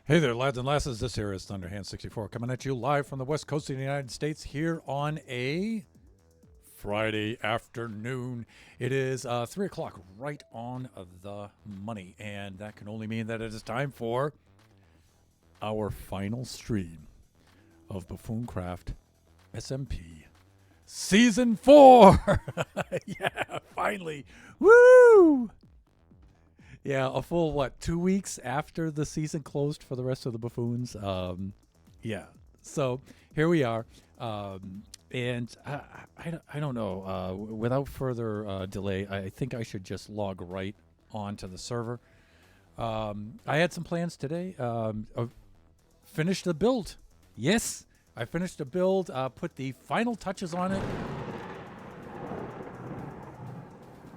Hey there, lads and lasses. This here is Thunderhand64 coming at you live from the west coast of the United States here on a Friday afternoon. It is 3 o'clock, right on the money, and that can only mean that it is time for our final stream of Buffooncraft SMP Season 4. Yeah, finally. Woo! Yeah, a full 2 weeks after the season closed for the rest of the buffoons. Yeah, so here we are, and I don't know. Without further delay, I think I should just log right onto the server. I had some plans today. Finish the build. Yes, I finished the build. Put the final touches on it.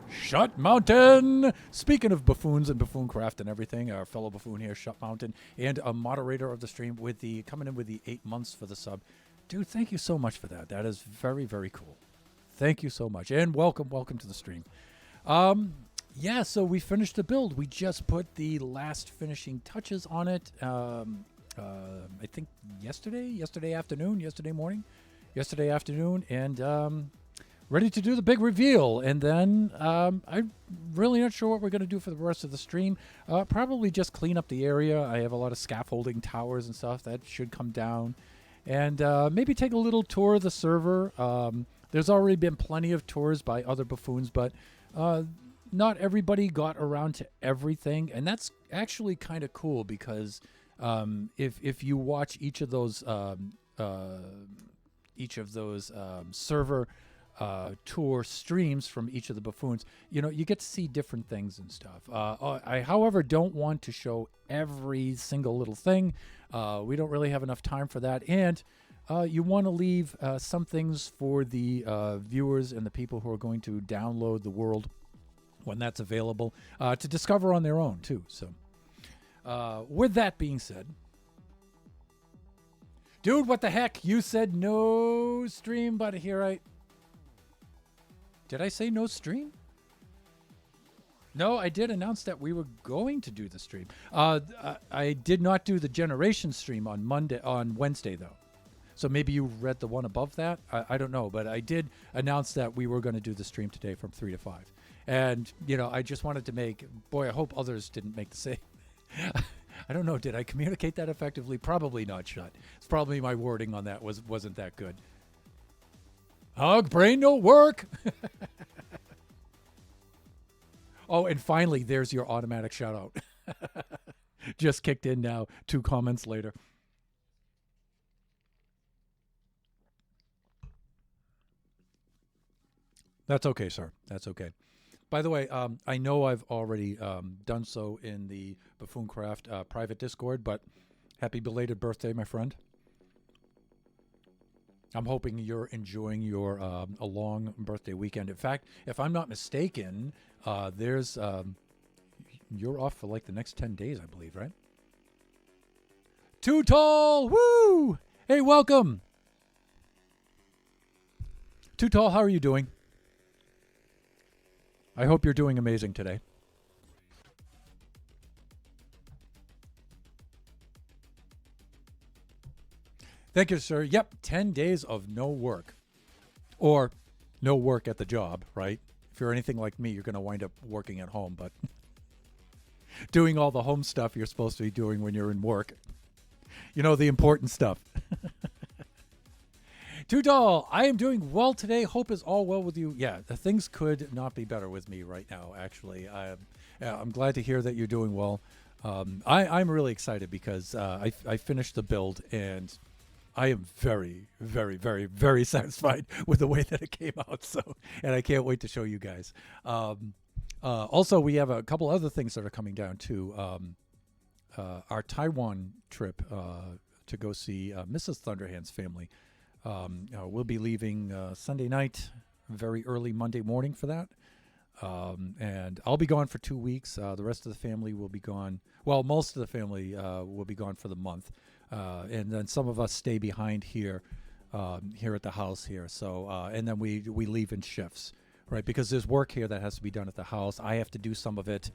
Shut Mountain! Speaking of buffoons and Buffooncraft and everything, our fellow buffoon here, Shut Mountain, and a moderator of the stream with the coming in with the 8 months for the sub. Dude, thank you so much for that. That is very, very cool. Thank you so much. And welcome to the stream. Yeah, so we finished the build. We just put the last finishing touches on it. I think yesterday afternoon, yesterday afternoon, and ready to do the big reveal. And then I'm really not sure what we're going to do for the rest of the stream. Probably just clean up the area. I have a lot of scaffolding towers and stuff that should come down. And maybe take a little tour of the server. There's already been plenty of tours by other buffoons, but not everybody got around to everything. And that's actually kind of cool because if you watch each of those server tour streams from each of the buffoons, you get to see different things and stuff. I, however, don't want to show every single little thing. We don't really have enough time for that. And you want to leave some things for the viewers and the people who are going to download the world when that's available to discover on their own, too. So with that being said, dude, what the heck? You said no stream, but here Did I say no stream? No, I did announce that we were going to do the stream. I did not do the generation stream on Wednesday, though. So maybe you read the one above that. I don't know, but I did announce that we were going to do the stream today from 3 to 5. And, I just wanted to I hope others didn't make the same. I don't know. Did I communicate that effectively? Probably not, Shut. It's probably my wording on that wasn't that good. Hug, brain, no work. Oh, and finally, there's your automatic shout out. Just kicked in now, 2 comments later. That's okay, sir. That's okay. By the way, I know I've already done so in the Buffooncraft private Discord, but happy belated birthday, my friend. I'm hoping you're enjoying your a long birthday weekend. In fact, if I'm not mistaken, there's you're off for like the next 10 days, I believe, right? Too Tall, woo! Hey, welcome. Too Tall, how are you doing? I hope you're doing amazing today. Thank you, sir. Yep, 10 days of no work. Or no work at the job, right? If you're anything like me, you're going to wind up working at home, but doing all the home stuff you're supposed to be doing when you're in work. The important stuff. Too Tall, I am doing well today. Hope is all well with you. Yeah, things could not be better with me right now, actually. I'm glad to hear that you're doing well. I'm really excited because I finished the build and I am very, very, very, very satisfied with the way that it came out. And I can't wait to show you guys. Also, we have a couple other things that are coming down too. Our Taiwan trip to go see Mrs. Thunderhand's family. We'll be leaving Sunday night, very early Monday morning for that. And I'll be gone for 2 weeks. The rest of the family will be gone. Well, most of the family will be gone for the month. And then some of us stay behind here at the house here. So, and then we leave in shifts, right? Because there's work here that has to be done at the house. I have to do some of it,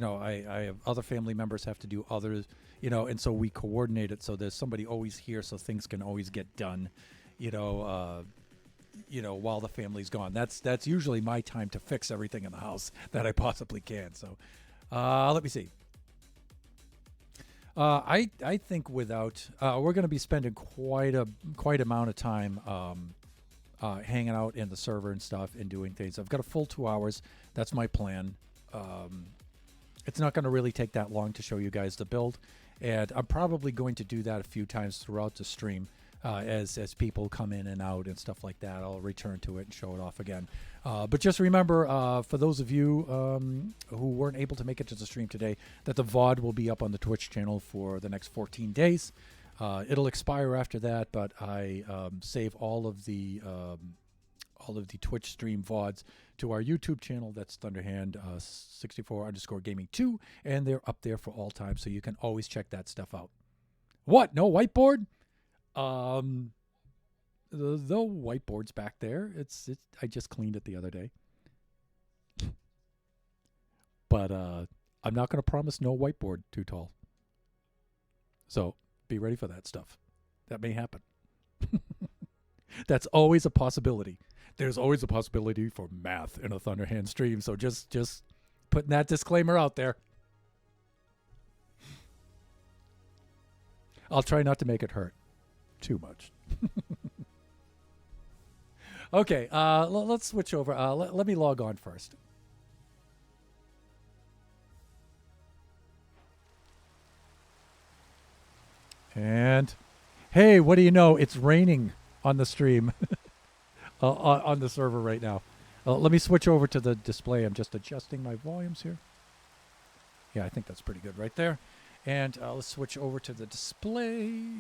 I have other family members have to do others, and so we coordinate it so there's somebody always here so things can always get done, while the family's gone. That's usually my time to fix everything in the house that I possibly can. So let me see. I think without we're going to be spending quite amount of time hanging out in the server and stuff and doing things. I've got a full 2 hours. That's my plan. It's not going to really take that long to show you guys the build, and I'm probably going to do that a few times throughout the stream as people come in and out and stuff like that. I'll return to it and show it off again. But just remember, for those of you who weren't able to make it to the stream today, that the VOD will be up on the Twitch channel for the next 14 days. It'll expire after that, but I save all of the Twitch stream VODs to our YouTube channel. That's Thunderhand 64_gaming2, and they're up there for all time, so you can always check that stuff out. What? No whiteboard? The whiteboard's back there. It's I just cleaned it the other day. But I'm not going to promise no whiteboard too tall. So be ready for that stuff. That may happen. That's always a possibility. There's always a possibility for math in a Thunderhand stream. So just putting that disclaimer out there. I'll try not to make it hurt too much. Okay, let's switch over. Let me log on first. And hey, what do you know? It's raining on the stream. On the server right now. Let me switch over to the display. I'm just adjusting my volumes here. Yeah, I think that's pretty good right there. And let's switch over to the display.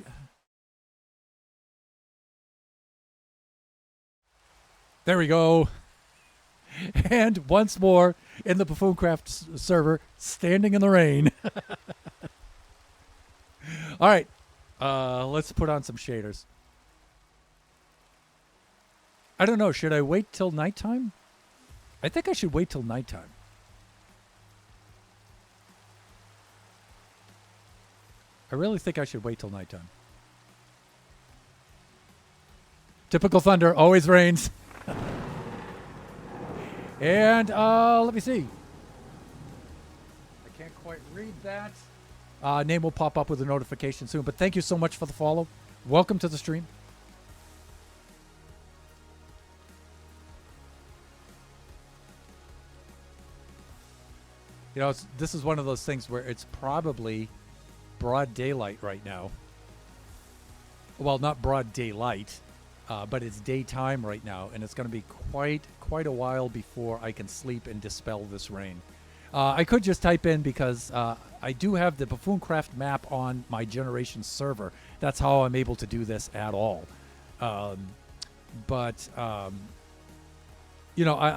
There we go. And once more in the Buffooncraft server, standing in the rain. All right, let's put on some shaders. I don't know. Should I wait till nighttime? I think I should wait till nighttime. I really think I should wait till nighttime. Typical Thunder, always rains. And let me see. I can't quite read that. Name will pop up with a notification soon. But thank you so much for the follow. Welcome to the stream. This is one of those things where it's probably broad daylight right now. Well, not broad daylight, but it's daytime right now, and it's going to be quite a while before I can sleep and dispel this rain. I could just type in, because I do have the Buffooncraft map on my Generation server. That's how I'm able to do this at all. I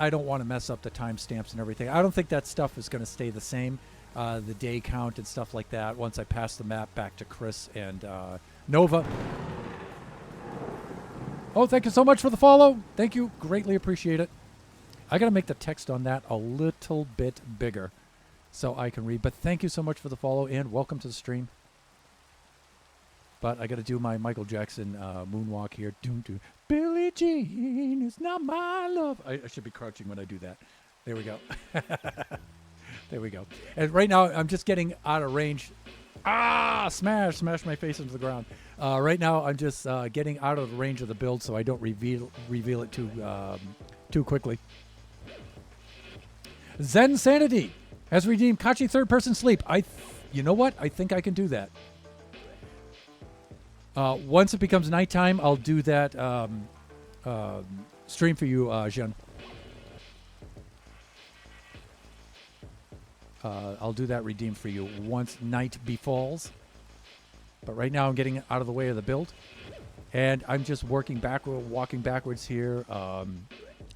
don't want to mess up the timestamps and everything. I don't think that stuff is going to stay the same, the day count and stuff like that, once I pass the map back to Chris and Nova. Oh, thank you so much for the follow. Thank you. Greatly appreciate it. I got to make the text on that a little bit bigger so I can read. But thank you so much for the follow, and welcome to the stream. But I got to do my Michael Jackson moonwalk here. Doom, doom. Billie Jean is not my love. I should be crouching when I do that. There we go. There we go. And right now, I'm just getting out of range. Smash my face into the ground. Right now, I'm just getting out of the range of the build so I don't reveal it too quickly. Zen Sanity has redeemed Kachi third person sleep. You know what? I think I can do that. Once it becomes nighttime, I'll do that stream for you, Jean. I'll do that redeem for you once night befalls. But right now I'm getting out of the way of the build. And I'm just walking backwards here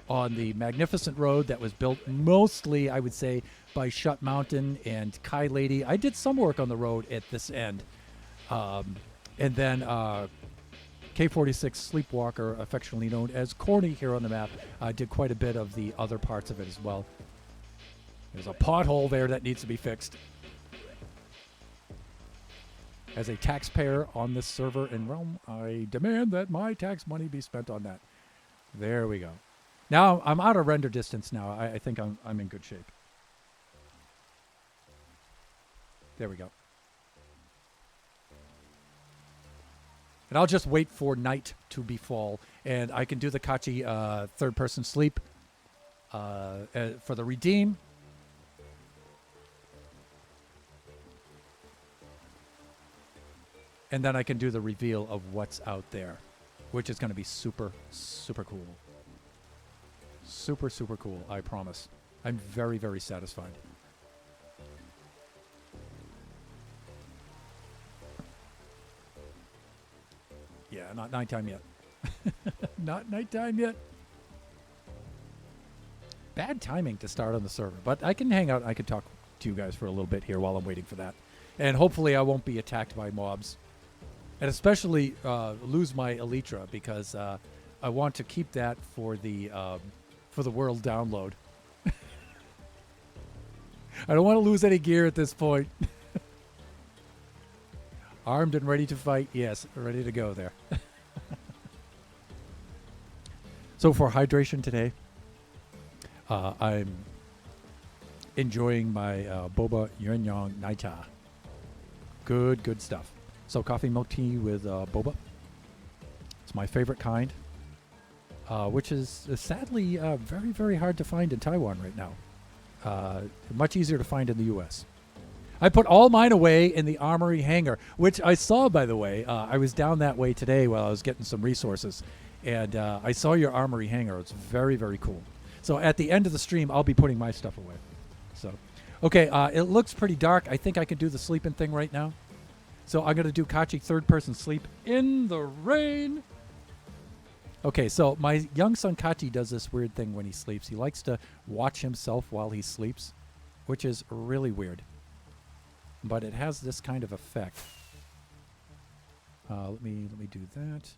on the magnificent road that was built mostly, I would say, by Shut Mountain and Kai Lady. I did some work on the road at this end. And then K46 Sleepwalker, affectionately known as Corny here on the map, did quite a bit of the other parts of it as well. There's a pothole there that needs to be fixed. As a taxpayer on this server and realm, I demand that my tax money be spent on that. There we go. Now I'm out of render distance now. I think I'm in good shape. There we go. And I'll just wait for night to befall, and I can do the Kachi third-person sleep for the redeem. And then I can do the reveal of what's out there, which is going to be super, super cool. Super, super cool, I promise. I'm very, very satisfied. Yeah, not nighttime yet. Not nighttime yet. Bad timing to start on the server, but I can hang out. I can talk to you guys for a little bit here while I'm waiting for that. And hopefully I won't be attacked by mobs. And especially lose my Elytra, because I want to keep that for the world download. I don't want to lose any gear at this point. Armed and ready to fight. Yes, ready to go there. So for hydration today, I'm enjoying my boba yuanyang naita. Good stuff. So coffee milk tea with boba. It's my favorite kind, which is sadly very, very hard to find in Taiwan right now. Much easier to find in the U.S. I put all mine away in the armory hangar, which I saw, by the way. I was down that way today while I was getting some resources, and I saw your armory hangar. It's very, very cool. So at the end of the stream, I'll be putting my stuff away. So, okay, it looks pretty dark. I think I can do the sleeping thing right now. So I'm going to do Kachi third-person sleep in the rain. Okay, so my young son Kachi does this weird thing when he sleeps. He likes to watch himself while he sleeps, which is really weird. But it has this kind of effect. Let me do that.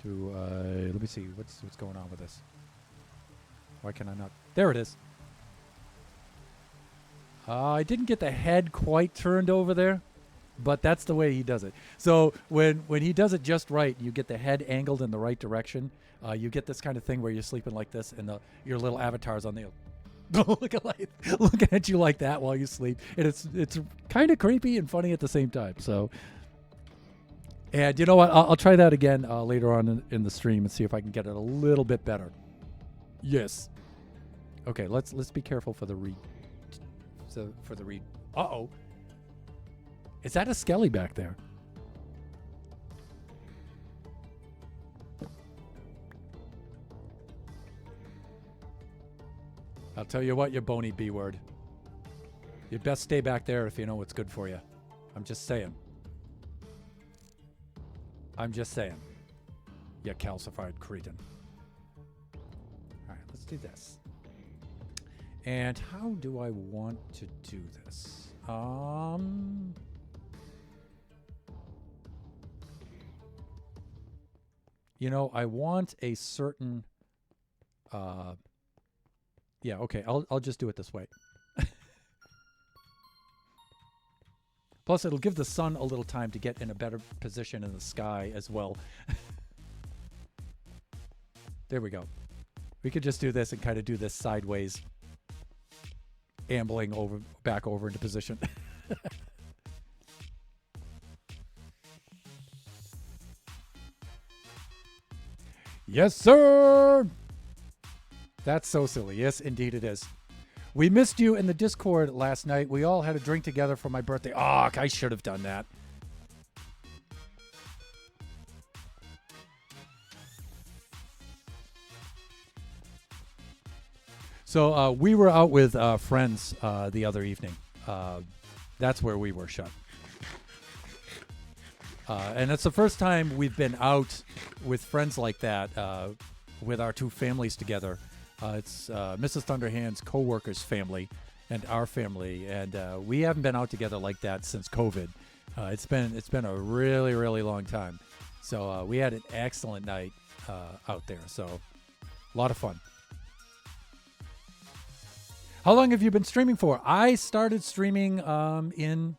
Let me see what's going on with this. Why can I not? There it is. I didn't get the head quite turned over there, but that's the way he does it. So when he does it just right, you get the head angled in the right direction. You get this kind of thing where you're sleeping like this, and your little avatar's on the looking at you like that while you sleep, and it's kind of creepy and funny at the same time. So, and you know what? I'll try that again later on in the stream and see if I can get it a little bit better. Yes. Okay. Let's be careful for the read. So for the read. Uh-oh. Is that a skelly back there? I'll tell you what, you bony B-word. You'd best stay back there if you know what's good for you. I'm just saying. I'm just saying. You calcified cretin. All right, let's do this. And how do I want to do this? You know, I want a certain... Yeah, okay, I'll just do it this way. Plus, it'll give the sun a little time to get in a better position in the sky as well. There we go. We could just do this and kind of do this sideways, ambling back over into position. Yes, sir! That's so silly. Yes, indeed it is. We missed you in the Discord last night. We all had a drink together for my birthday. Oh, I should have done that. So we were out with friends the other evening. That's where we were shut. And it's the first time we've been out with friends like that, with our two families together. It's Mrs. Thunderhand's co-worker's family and our family, and we haven't been out together like that since COVID. It's been a really, really long time. So we had an excellent night out there. So A lot of fun. How long have you been streaming for? I started streaming in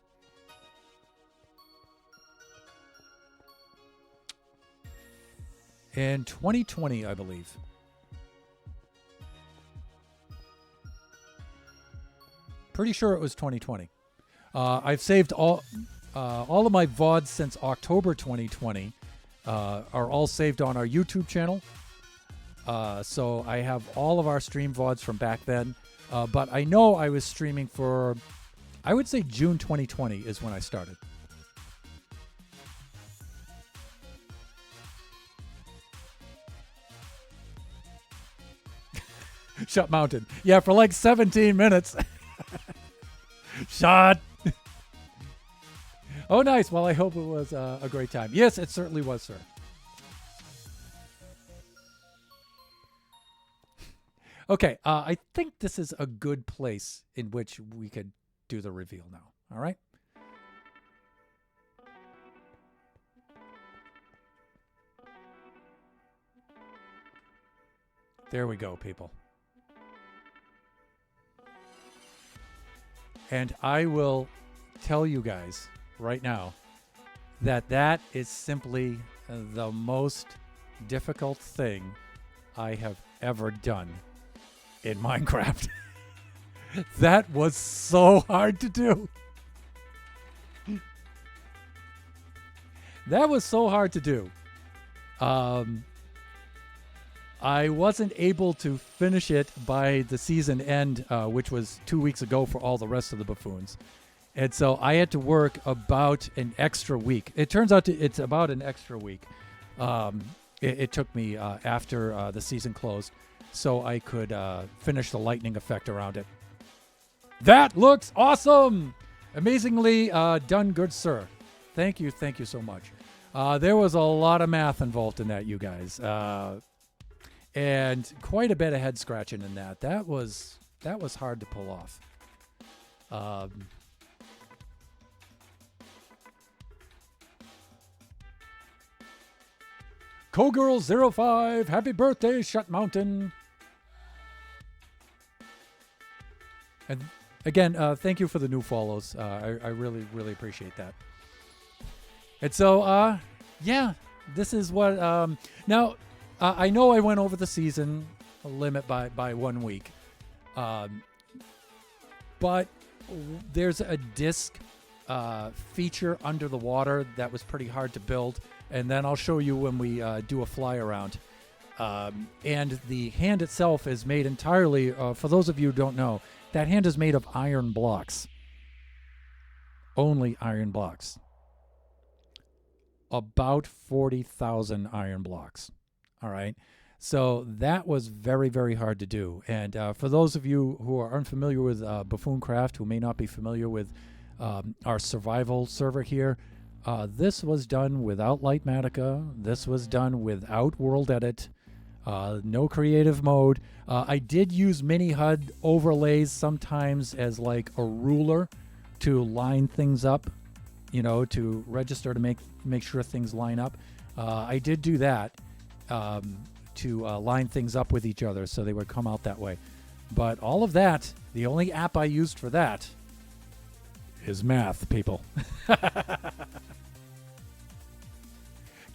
in 2020, I believe. Pretty sure it was 2020. I've saved all of my VODs since October 2020 are all saved on our YouTube channel. So I have all of our stream VODs from back then. But I know I was streaming for, I would say June 2020 is when I started. Shut Mountain. Yeah, for like 17 minutes. Shut. Oh, nice. Well, I hope it was a great time. Yes, it certainly was, sir. Okay, I think this is a good place in which we could do the reveal now. All right? There we go, people. And I will tell you guys right now that is simply the most difficult thing I have ever done in Minecraft. That was so hard to do. That was so hard to do. I wasn't able to finish it by the season end, which was 2 weeks ago for all the rest of the buffoons. And so I had to work about an extra week. It turns out it's about an extra week. It took me after the season closed so I could finish the lightning effect around it. That looks awesome! Amazingly done, good sir. Thank you so much. There was a lot of math involved in that, you guys. And quite a bit of head scratching in that. That was hard to pull off. Cogirl05, happy birthday, Shut Mountain. And again, thank you for the new follows. I really, really appreciate that. And so, yeah, this is what... now, I know I went over the season limit by 1 week. But there's a disc feature under the water that was pretty hard to build. And then I'll show you when we do a fly around. And the hand itself is made entirely, for those of you who don't know, that hand is made of iron blocks. Only iron blocks. About 40,000 iron blocks. All right. So that was very, very hard to do. And for those of you who are unfamiliar with Buffooncraft, who may not be familiar with our survival server here, this was done without Lightmatica. This was done without World Edit. No creative mode. I did use mini HUD overlays sometimes as like a ruler to line things up, you know, to register to make sure things line up. I did do that to line things up with each other so they would come out that way. But all of that, the only app I used for that is math, people.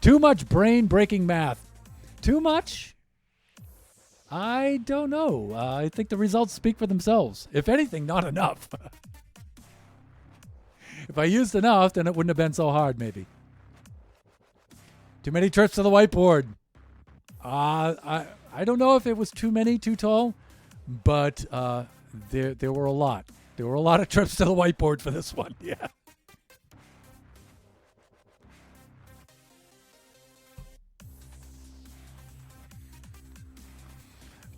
Too much brain-breaking math. Too much? I don't know. I think the results speak for themselves. If anything, not enough. If I used enough, then it wouldn't have been so hard, maybe. Too many trips to the whiteboard. I don't know if it was too many, too tall, but there were a lot. There were a lot of trips to the whiteboard for this one, yeah.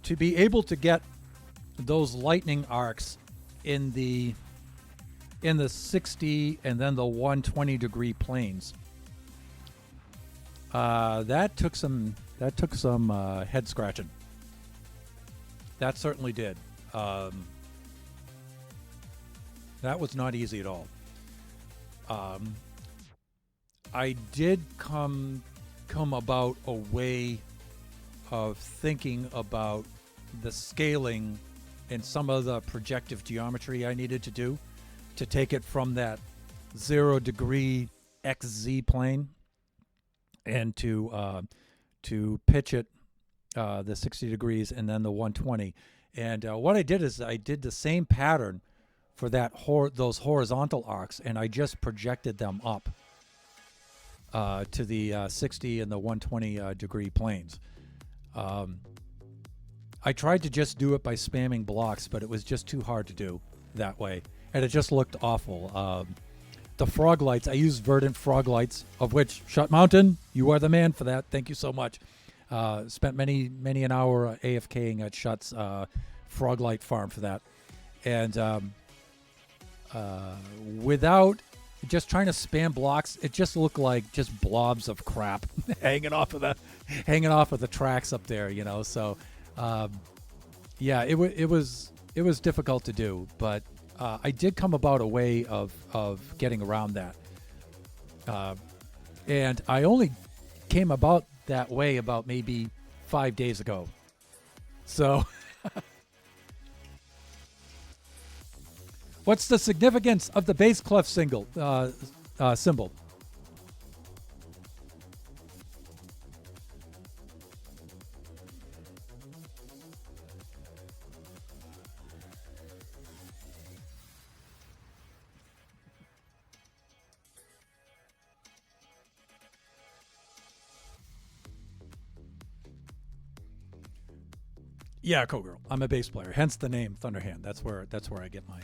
To be able to get those lightning arcs in the 60 and then the 120 degree planes, that took some head scratching. That certainly did. That was not easy at all. I did come about a way of thinking about the scaling and some of the projective geometry I needed to do to take it from that 0 degree XZ plane and to pitch it the 60 degrees and then the 120. And what I did is I did the same pattern for those horizontal arcs, and I just projected them up to the 60 and the 120 degree planes. I tried to just do it by spamming blocks, but it was just too hard to do that way, and it just looked awful. The frog lights, I used Verdant frog lights, of which Shut Mountain, you are the man for that. Thank you so much. Spent many an hour AFKing at Shut's frog light farm for that, and without just trying to spam blocks, it just looked like just blobs of crap hanging off of the tracks up there, you know. So, yeah, it was difficult to do, but I did come about a way of getting around that, and I only came about that way about maybe 5 days ago. So, what's the significance of the bass clef symbol? Yeah, Cogirl. I'm a bass player, hence the name Thunderhand. That's where I get my.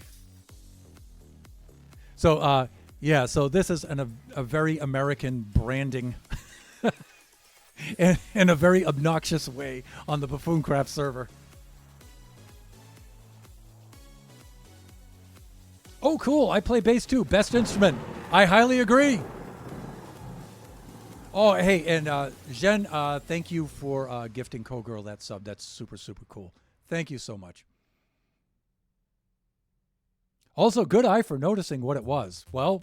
So, yeah. So this is a very American branding, in a very obnoxious way on the Buffooncraft server. Oh, cool! I play bass too. Best instrument. I highly agree. Oh, hey, and Jen, thank you for gifting Cogirl that sub. That's super, super cool. Thank you so much. Also, good eye for noticing what it was. Well,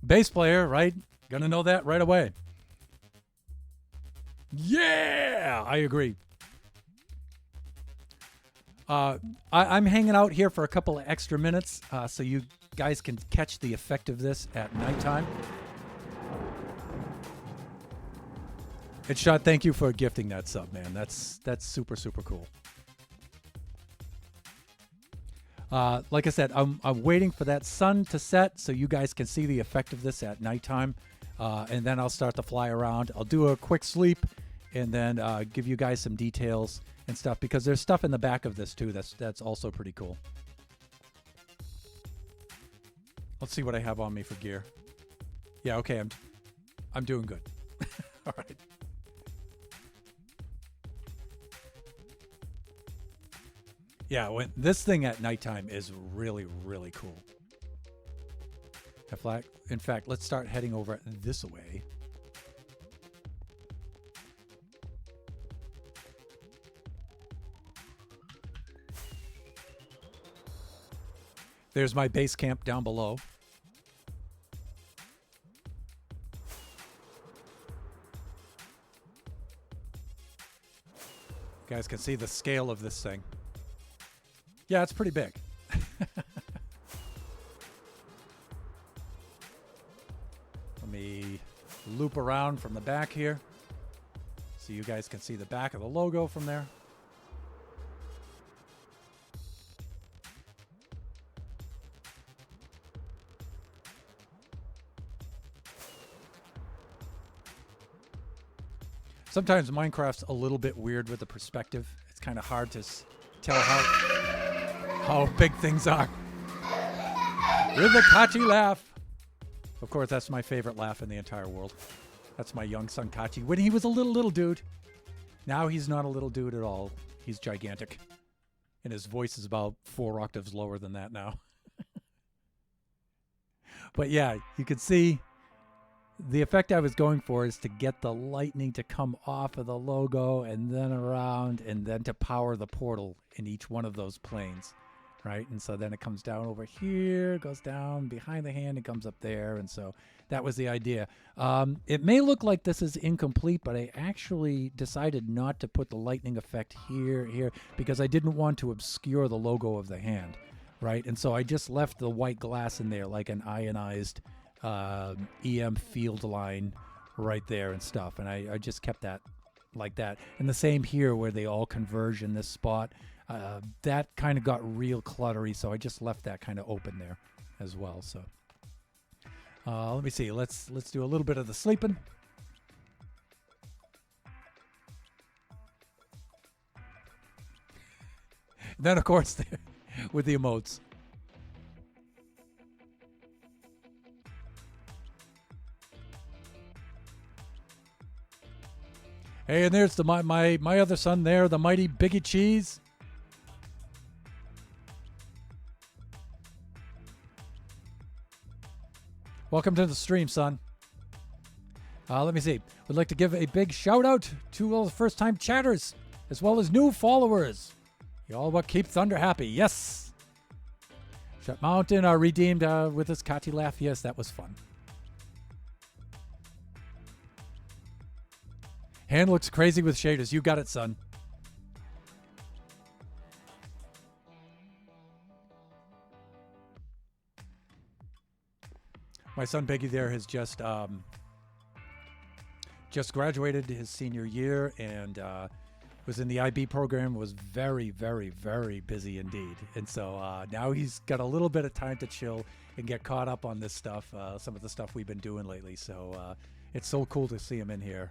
bass player, right? Gonna know that right away. Yeah, I agree. I'm hanging out here for a couple of extra minutes so you guys can catch the effect of this at nighttime. And Shot, thank you for gifting that sub, man. That's super, super cool. Like I said, I'm waiting for that sun to set so you guys can see the effect of this at nighttime. And then I'll start to fly around. I'll do a quick sleep and then give you guys some details and stuff, because there's stuff in the back of this too that's also pretty cool. Let's see what I have on me for gear. Yeah, okay, I'm doing good. All right. Yeah, when this thing at nighttime is really, really cool. In fact, let's start heading over this way. There's my base camp down below. You guys can see the scale of this thing. Yeah, it's pretty big. Let me loop around from the back here so you guys can see the back of the logo from there. Sometimes Minecraft's a little bit weird with the perspective. It's kind of hard to tell how big things are. With the Kachi laugh. Of course, that's my favorite laugh in the entire world. That's my young son Kachi when he was a little dude. Now he's not a little dude at all. He's gigantic. And his voice is about 4 octaves lower than that now. But yeah, you can see the effect I was going for is to get the lightning to come off of the logo and then around and then to power the portal in each one of those planes. right? And so then it comes down over here, goes down behind the hand, and comes up there. And so that was the idea. It may look like this is incomplete, but I actually decided not to put the lightning effect here, because I didn't want to obscure the logo of the hand, right? And so I just left the white glass in there like an ionized EM field line right there and stuff. And I just kept that like that. And the same here where they all converge in this spot. That kind of got real cluttery, so I just left that kind of open there as well. So let me see. Let's do a little bit of the sleeping. Then, of course, with the emotes. Hey, and there's my other son there, the mighty Biggie Cheese. Welcome to the stream, son. Let me see. Would like to give a big shout out to all the first time chatters, as well as new followers. Y'all what keep Thunder happy. Yes. Shut Mountain redeemed with his Kati laugh. Yes, that was fun. Hand looks crazy with shaders. You got it, son. My son Biggie there has just graduated his senior year and was in the IB program, was very, very, very busy indeed. And so now he's got a little bit of time to chill and get caught up on this stuff, some of the stuff we've been doing lately. So it's so cool to see him in here.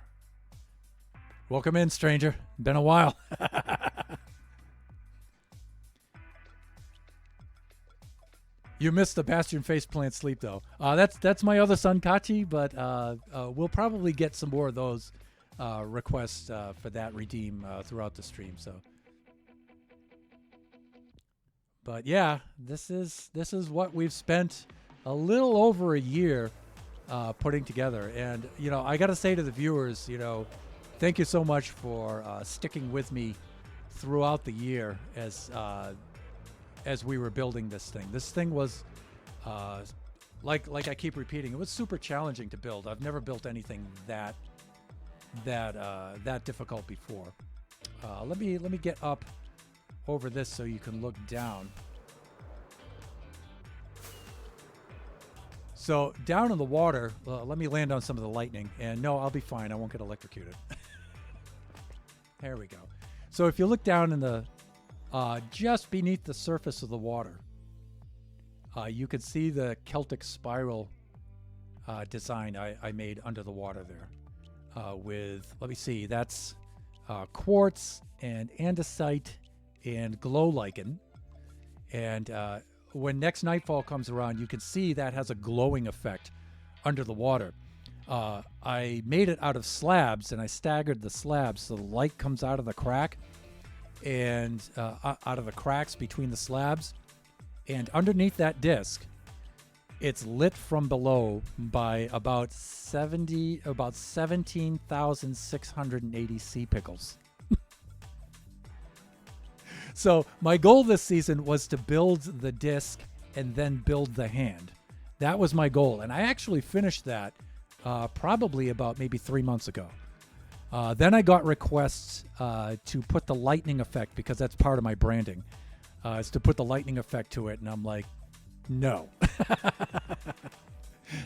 Welcome in, stranger. Been a while. You missed the Bastion faceplant sleep, though. That's my other son, Kachi, but we'll probably get some more of those requests for that redeem throughout the stream. So, but yeah, this is what we've spent a little over a year putting together. And you know, I got to say to the viewers, you know, thank you so much for sticking with me throughout the year as we were building this thing. This thing was, like I keep repeating, it was super challenging to build. I've never built anything that difficult before. Let me get up over this so you can look down. So down in the water, let me land on some of the lightning, and no, I'll be fine. I won't get electrocuted. There we go. So if you look down in the just beneath the surface of the water, you can see the Celtic spiral design I made under the water there with, let me see, that's quartz and andesite and glow lichen. And when next nightfall comes around, you can see that has a glowing effect under the water. I made it out of slabs, and I staggered the slabs so the light comes out of the crack and out of the cracks between the slabs, and underneath that disc it's lit from below by about 17,680 sea pickles. So my goal this season was to build the disc and then build the hand. That was my goal, and I actually finished that probably about maybe 3 months ago. Then I got requests to put the lightning effect, because that's part of my branding, is to put the lightning effect to it. And I'm like, no.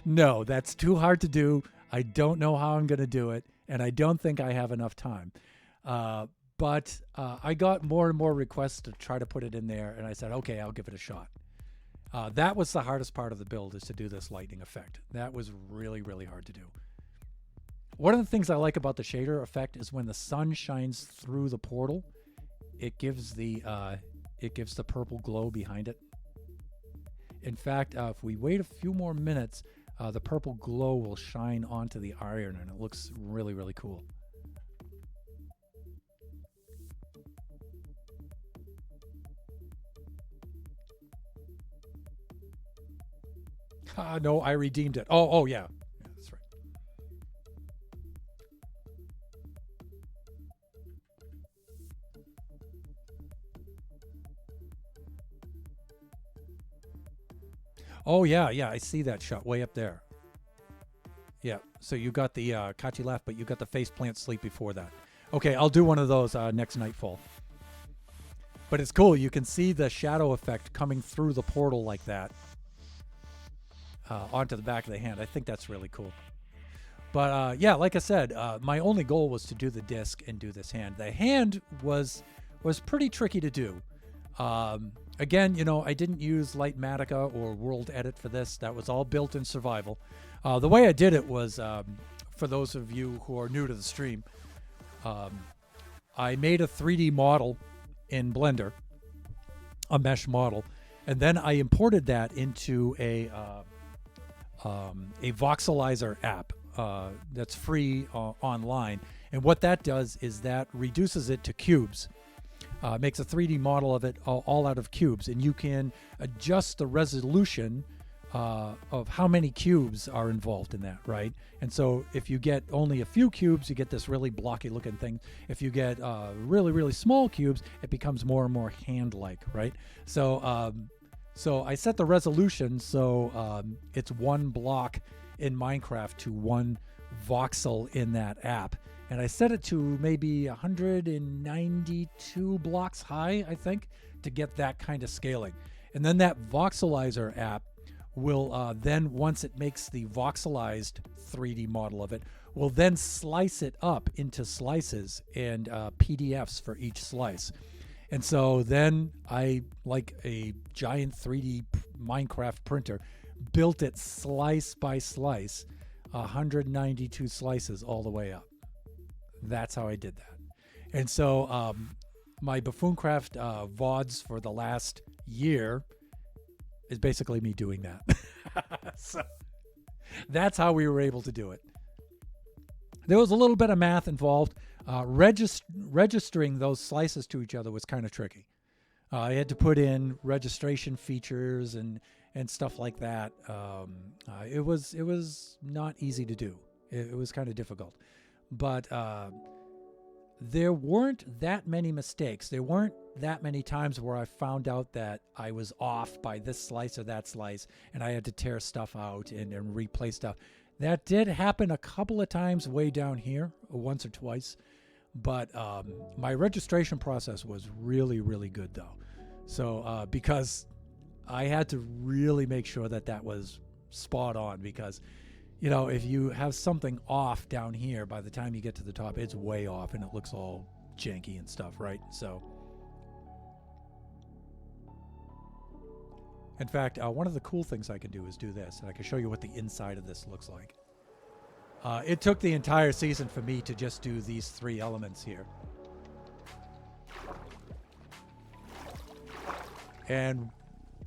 No, that's too hard to do. I don't know how I'm going to do it, and I don't think I have enough time. But I got more and more requests to try to put it in there, and I said, okay, I'll give it a shot. That was the hardest part of the build, is to do this lightning effect. That was really, really hard to do. One of the things I like about the shader effect is when the sun shines through the portal, it gives the purple glow behind it. In fact, if we wait a few more minutes, the purple glow will shine onto the iron, and it looks really, really cool. No, I redeemed it. Oh, yeah. That's right. Oh, yeah, yeah. I see that shot way up there. Yeah. So you got the Kachi laugh, but you got the face plant sleep before that. Okay, I'll do one of those next Nightfall. But it's cool. You can see the shadow effect coming through the portal like that onto the back of the hand. I think that's really cool. But yeah, like I said, my only goal was to do the disc and do this hand. The hand was pretty tricky to do. Again, you know, I didn't use Lightmatica or World Edit for this. That was all built in Survival. The way I did it was, for those of you who are new to the stream, I made a 3D model in Blender, a mesh model, and then I imported that into a voxelizer app that's free online. And what that does is that reduces it to cubes. Makes a 3D model of it all out of cubes, and you can adjust the resolution of how many cubes are involved in that, right? And so if you get only a few cubes, you get this really blocky looking thing. If you get really, really small cubes, it becomes more and more hand-like, right? So so I set the resolution so it's one block in Minecraft to one voxel in that app. And I set it to maybe 192 blocks high, I think, to get that kind of scaling. And then that voxelizer app will then, once it makes the voxelized 3D model of it, will then slice it up into slices and PDFs for each slice. And so then I, like a giant 3D Minecraft printer, built it slice by slice, 192 slices all the way up. That's how I did that. And so my Buffooncraft VODs for the last year is basically me doing that. So that's how we were able to do it. There was a little bit of math involved. Registering those slices to each other was kind of tricky. I had to put in registration features and stuff like that. It was not easy to do. It was kind of difficult. But there weren't that many mistakes. There weren't that many times where I found out that I was off by this slice or that slice, and I had to tear stuff out and replay stuff. That did happen a couple of times way down here, once or twice. But my registration process was really, really good, though. So because I had to really make sure that was spot on, because you know, if you have something off down here, by the time you get to the top, it's way off and it looks all janky and stuff, right? So, in fact, one of the cool things I can do is do this, and I can show you what the inside of this looks like. It took the entire season for me to just do these three elements here. And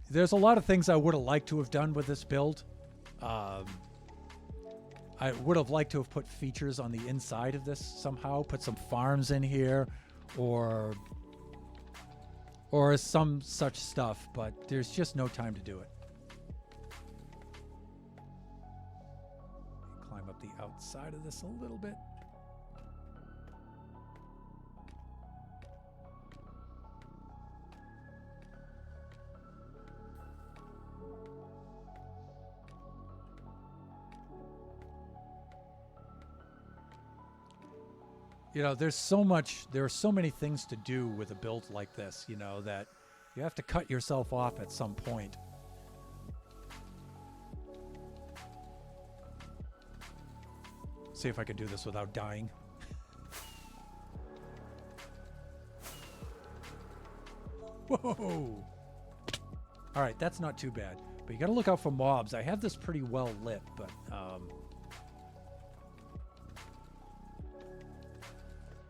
there's a lot of things I would have liked to have done with this build. I would have liked to have put features on the inside of this somehow, put some farms in here or some such stuff, but there's just no time to do it. Climb up the outside of this a little bit. You know, there are so many things to do with a build like this, you know, that you have to cut yourself off at some point. See if I can do this without dying. Whoa! All right, that's not too bad. But you got to look out for mobs. I have this pretty well lit, but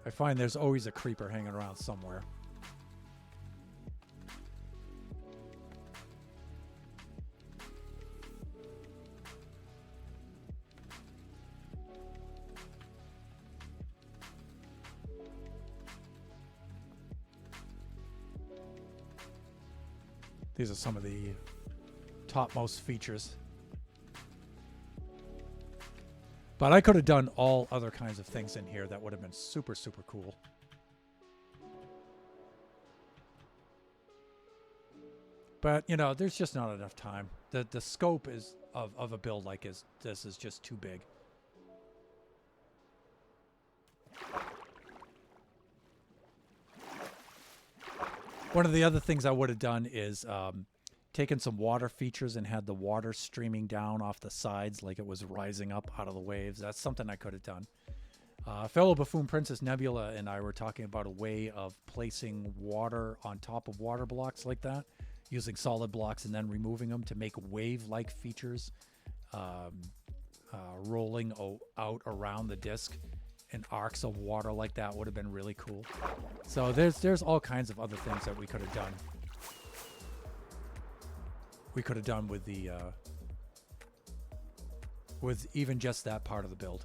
I find there's always a creeper hanging around somewhere. These are some of the topmost features. But I could have done all other kinds of things in here that would have been super, super cool. But, you know, there's just not enough time. the scope is of a build like this is just too big. One of the other things I would have done is taken some water features and had the water streaming down off the sides like it was rising up out of the waves. That's something I could have done. Fellow Buffoon Princess Nebula and I were talking about a way of placing water on top of water blocks like that, using solid blocks and then removing them to make wave-like features rolling out around the disc. And arcs of water like that would have been really cool. So there's all kinds of other things that we could have done. We could have done with the with even just that part of the build.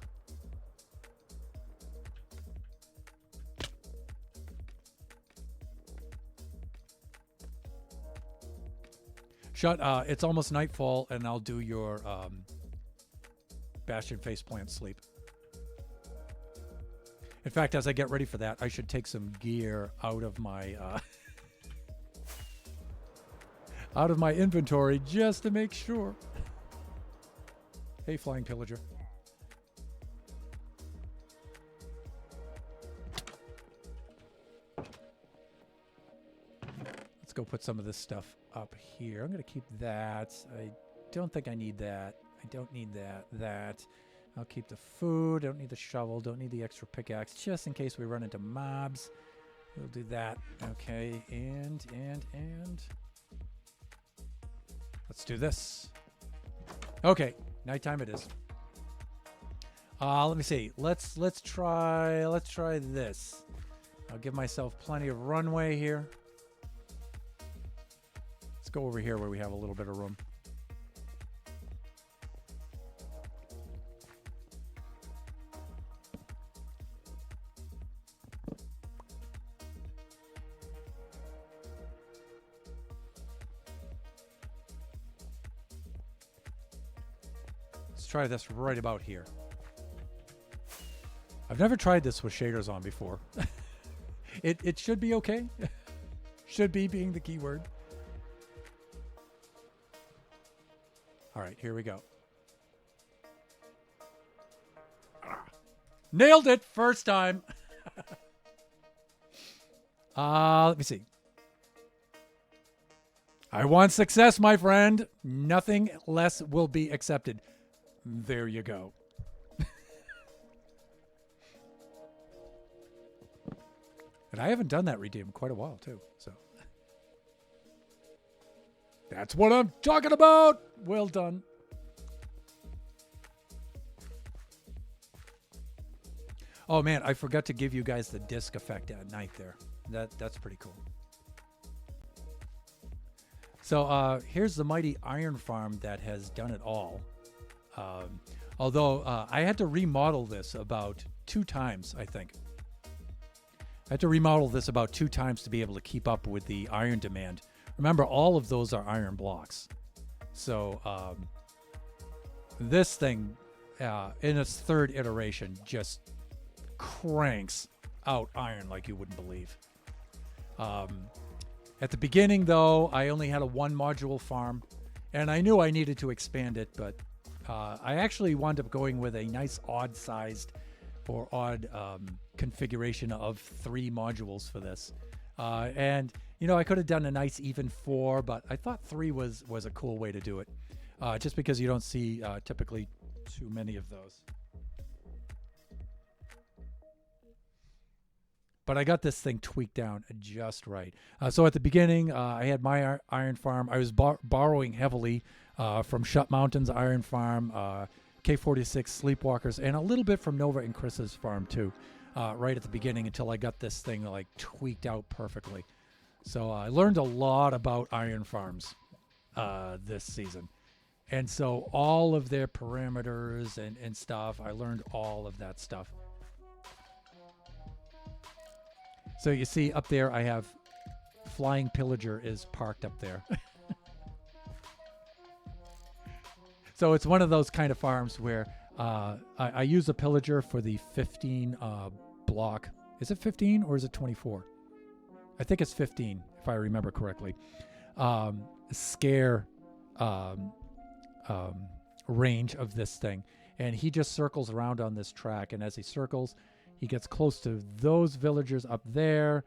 It's almost nightfall, and I'll do your Bastion faceplant sleep. In fact, as I get ready for that, I should take some gear out of my inventory just to make sure. Hey, Flying Pillager. Let's go put some of this stuff up here. I'm going to keep that. I don't think I need that. I don't need that. I'll keep the food. Don't need the shovel. Don't need the extra pickaxe, just in case we run into mobs. We'll do that. Okay, and let's do this. Okay, nighttime it is. Let me see. Let's try this. I'll give myself plenty of runway here. Let's go over here where we have a little bit of room. Try this right about here. I've never tried this with shaders on before. It should be okay. Should be being the key word. All right, here we go. Nailed it first time. Let me see. I want success, my friend. Nothing less will be accepted. There you go. And I haven't done that redeem in quite a while, too. So that's what I'm talking about. Well done. Oh, man, I forgot to give you guys the disc effect at night there. That's pretty cool. So here's the mighty iron farm that has done it all. Although I had to remodel this about 2 times, I think. I had to remodel this about 2 times to be able to keep up with the iron demand. Remember, all of those are iron blocks. So this thing, in its 3rd iteration, just cranks out iron like you wouldn't believe. At the beginning, though, I only had a 1-module farm, and I knew I needed to expand it, but I actually wound up going with a nice odd-sized or odd configuration of 3 modules for this. And, you know, I could have done a nice even 4, but I thought 3 was a cool way to do it, just because you don't see typically too many of those. But I got this thing tweaked down just right. So at the beginning, I had my iron farm. I was borrowing heavily from Shut Mountain's iron farm, K46 Sleepwalkers, and a little bit from Nova and Chris's farm too, right at the beginning until I got this thing like tweaked out perfectly. So I learned a lot about iron farms this season. And so all of their parameters and stuff, I learned all of that stuff. So you see up there, I have Flying Pillager is parked up there. So it's one of those kind of farms where I use a Pillager for the 15 block. Is it 15 or is it 24? I think it's 15, if I remember correctly. Scare range of this thing. And he just circles around on this track. And as he circles, he gets close to those villagers up there.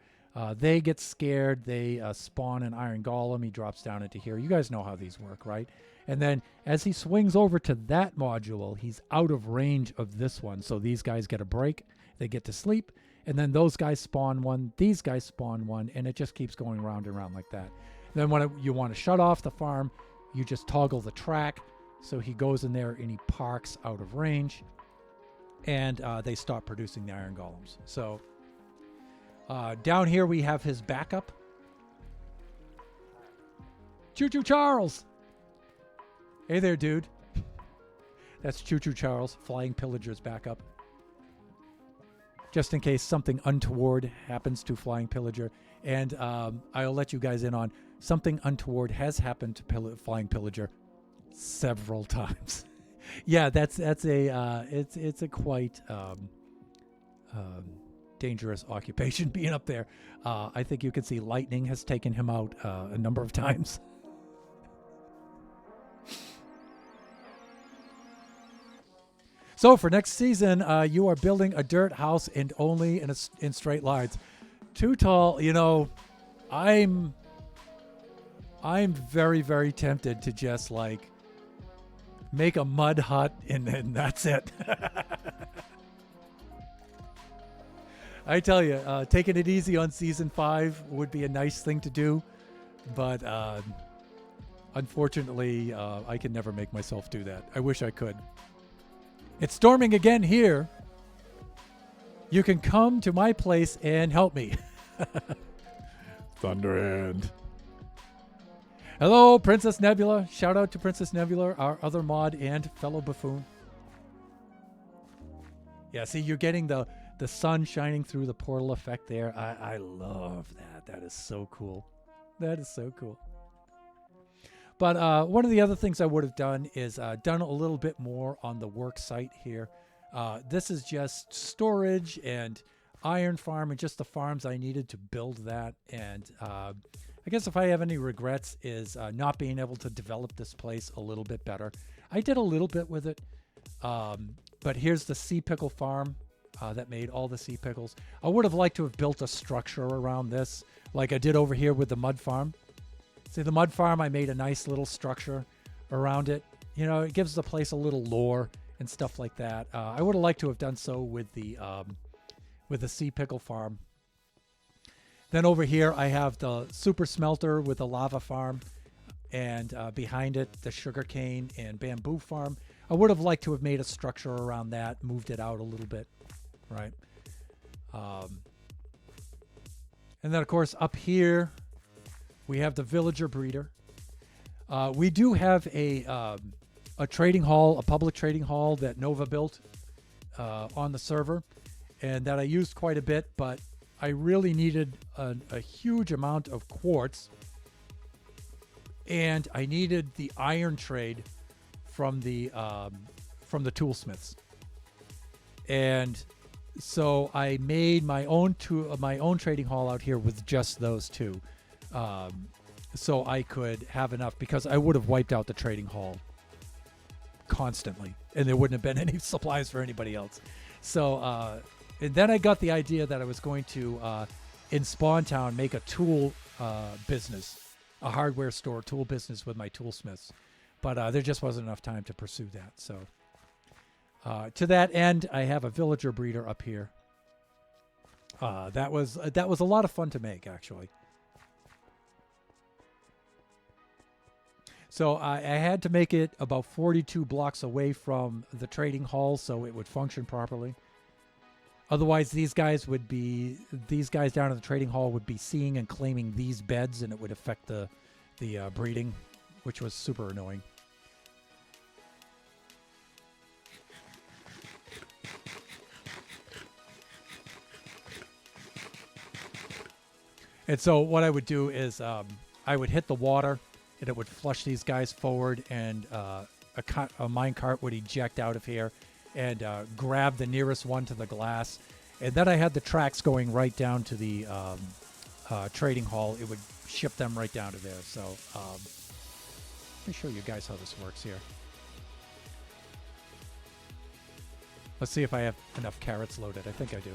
They get scared. They spawn an iron golem. He drops down into here. You guys know how these work, right? And then as he swings over to that module, he's out of range of this one. So these guys get a break. They get to sleep. And then those guys spawn one. These guys spawn one. And it just keeps going round and round like that. Then when you want to shut off the farm, you just toggle the track. So he goes in there and he parks out of range. And they stop producing the iron golems. So down here we have his backup. Choo Choo Charles! Hey there, dude. That's Choo Choo Charles, Flying Pillager's backup. Just in case something untoward happens to Flying Pillager. And I'll let you guys in on something untoward has happened to Flying Pillager several times. Yeah, it's a quite dangerous occupation being up there. I think you can see lightning has taken him out a number of times. So for next season, you are building a dirt house and only in straight lines. Too tall, you know. I'm very, very tempted to just like make a mud hut and that's it. I tell you, taking it easy on season 5 would be a nice thing to do, but unfortunately, I can never make myself do that. I wish I could. It's storming again here. You can come to my place and help me. Thunderhand. Hello, Princess Nebula. Shout out to Princess Nebula, our other mod and fellow buffoon. Yeah, see, you're getting the sun shining through the portal effect there. I love that. That is so cool. That is so cool. But one of the other things I would have done is done a little bit more on the work site here. This is just storage and iron farm and just the farms I needed to build that. And I guess if I have any regrets is not being able to develop this place a little bit better. I did a little bit with it. But here's the sea pickle farm that made all the sea pickles. I would have liked to have built a structure around this like I did over here with the mud farm. See, the mud farm, I made a nice little structure around it. You know, it gives the place a little lore and stuff like that. I would have liked to have done so with the sea pickle farm. Then over here, I have the super smelter with the lava farm, and behind it, the sugarcane and bamboo farm. I would have liked to have made a structure around that, moved it out a little bit, right? And then, of course, up here, we have the villager breeder. We do have a trading hall, a public trading hall that Nova built on the server, and that I used quite a bit, but I really needed a huge amount of quartz, and I needed the iron trade from the toolsmiths, and so I made my own trading hall out here with just those two. So I could have enough, because I would have wiped out the trading hall constantly and there wouldn't have been any supplies for anybody else. So, and then I got the idea that I was going to, in Spawn Town, make a tool business, a hardware store tool business with my toolsmiths. But there just wasn't enough time to pursue that. So to that end, I have a villager breeder up here. That was a lot of fun to make, actually. So I had to make it about 42 blocks away from the trading hall so it would function properly. Otherwise, these guys down in the trading hall would be seeing and claiming these beds, and it would affect the breeding, which was super annoying. And so what I would do is I would hit the water, and it would flush these guys forward, and a minecart would eject out of here and grab the nearest one to the glass. And then I had the tracks going right down to the trading hall. It would ship them right down to there. So let me show you guys how this works here. Let's see if I have enough carrots loaded. I think I do.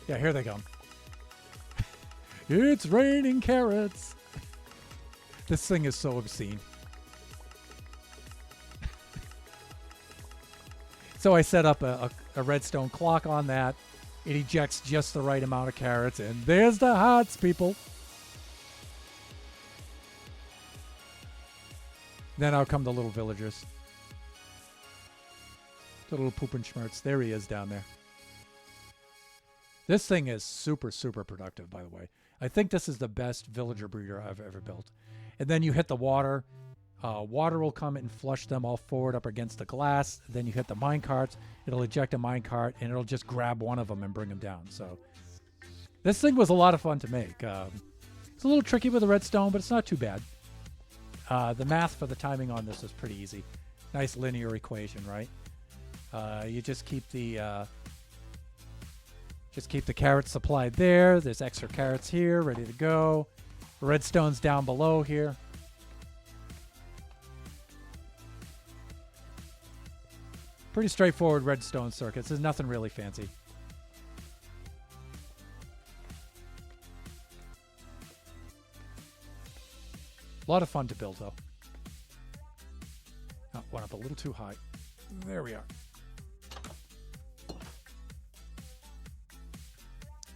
Yeah, here they go. It's raining carrots. This thing is so obscene. So I set up a redstone clock on that. It ejects just the right amount of carrots, and there's the hearts, people. Then out come the little villagers. The little poop and schmerts. There he is down there. This thing is super, super productive, by the way. I think this is the best villager breeder I've ever built. And then you hit the water. Water will come and flush them all forward up against the glass. Then you hit the mine carts. It'll eject a mine cart, and it'll just grab one of them and bring them down. So this thing was a lot of fun to make. It's a little tricky with the redstone, but it's not too bad. The math for the timing on this is pretty easy. Nice linear equation, right? You just keep the carrots supplied there. There's extra carrots here, ready to go. Redstone's down below here. Pretty straightforward redstone circuits. There's nothing really fancy. A lot of fun to build, though. Oh, went up a little too high. There we are.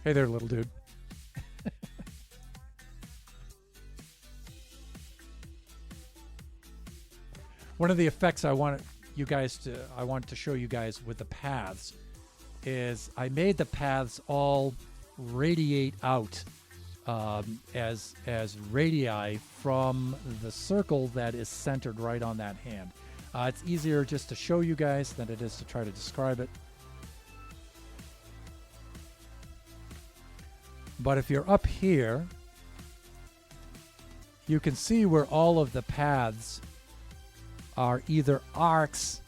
Hey there, little dude. One of the effects I want to show you guys with the paths is I made the paths all radiate out as radii from the circle that is centered right on that hand. It's easier just to show you guys than it is to try to describe it. But if you're up here, you can see where all of the paths are either arcs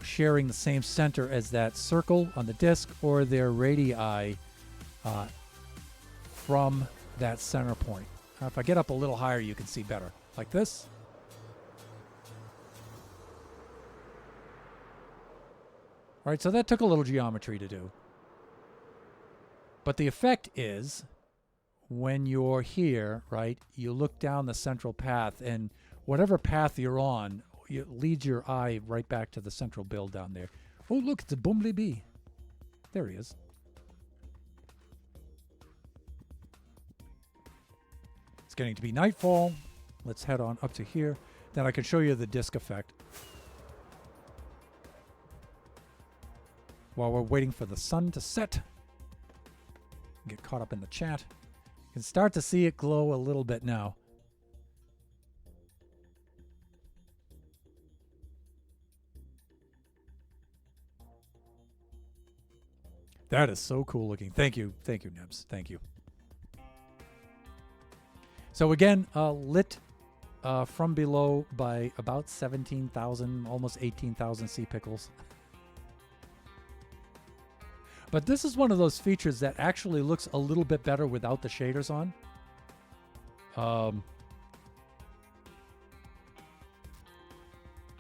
sharing the same center as that circle on the disk, or they're radii from that center point. Now, if I get up a little higher, you can see better, like this. All right, so that took a little geometry to do. But the effect is, when you're here, right, you look down the central path, and whatever path you're on, it leads your eye right back to the central build down there. Oh, look, it's a Boomly Bee. There he is. It's getting to be nightfall. Let's head on up to here. Then I can show you the disk effect. While we're waiting for the sun to set. Get caught up in the chat. You can start to see it glow a little bit now. That is so cool looking. Thank you. Thank you, Nibs. Thank you. So again, lit from below by about 17,000, almost 18,000 sea pickles. But this is one of those features that actually looks a little bit better without the shaders on.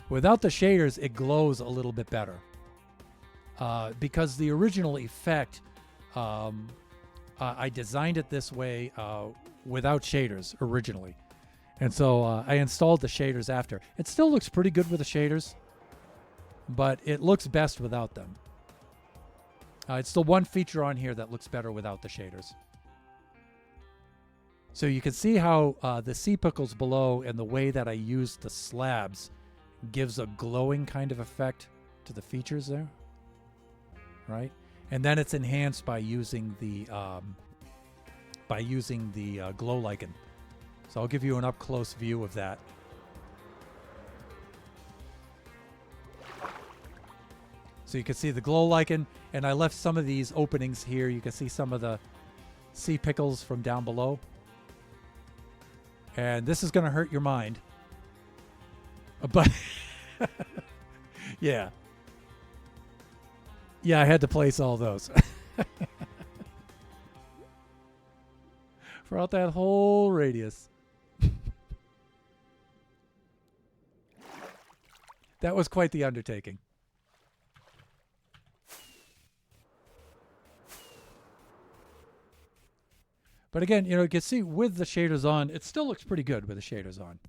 Without the shaders, it glows a little bit better. Because the original effect, I designed it this way without shaders originally. And so I installed the shaders after. It still looks pretty good with the shaders, but it looks best without them. It's the one feature on here that looks better without the shaders. So you can see how the sea pickles below and the way that I used the slabs gives a glowing kind of effect to the features there. Right? And then it's enhanced by using the glow lichen. So I'll give you an up-close view of that. So you can see the glow lichen, and I left some of these openings here. You can see some of the sea pickles from down below. And this is going to hurt your mind. But yeah. Yeah, I had to place all those. Throughout that whole radius. That was quite the undertaking. But again, you can see with the shaders on, it still looks pretty good with the shaders on.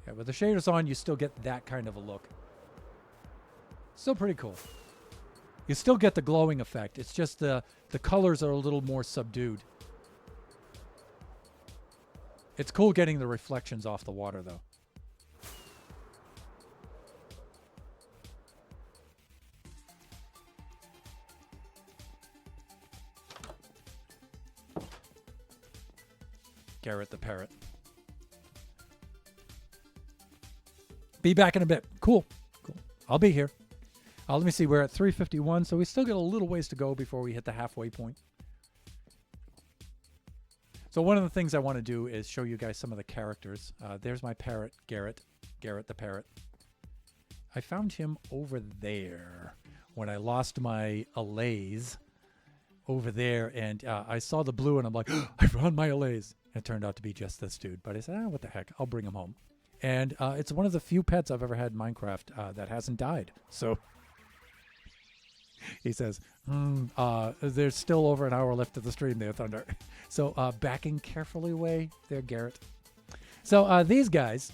Yeah, with the shaders on, you still get that kind of a look. Still pretty cool. You still get the glowing effect. It's just the colors are a little more subdued. It's cool getting the reflections off the water, though. Garrett the parrot. Be back in a bit. Cool. I'll be here. Let me see. We're at 3:51, so we still got a little ways to go before we hit the halfway point. So one of the things I want to do is show you guys some of the characters. There's my parrot, Garrett the parrot. I found him over there when I lost my allays over there, and I saw the blue, and I'm like, oh, I found my allays. And it turned out to be just this dude. But I said, what the heck? I'll bring him home. And it's one of the few pets I've ever had in Minecraft that hasn't died. So he says, there's still over an hour left of the stream there, Thunder. So backing carefully away there, Garrett. So these guys,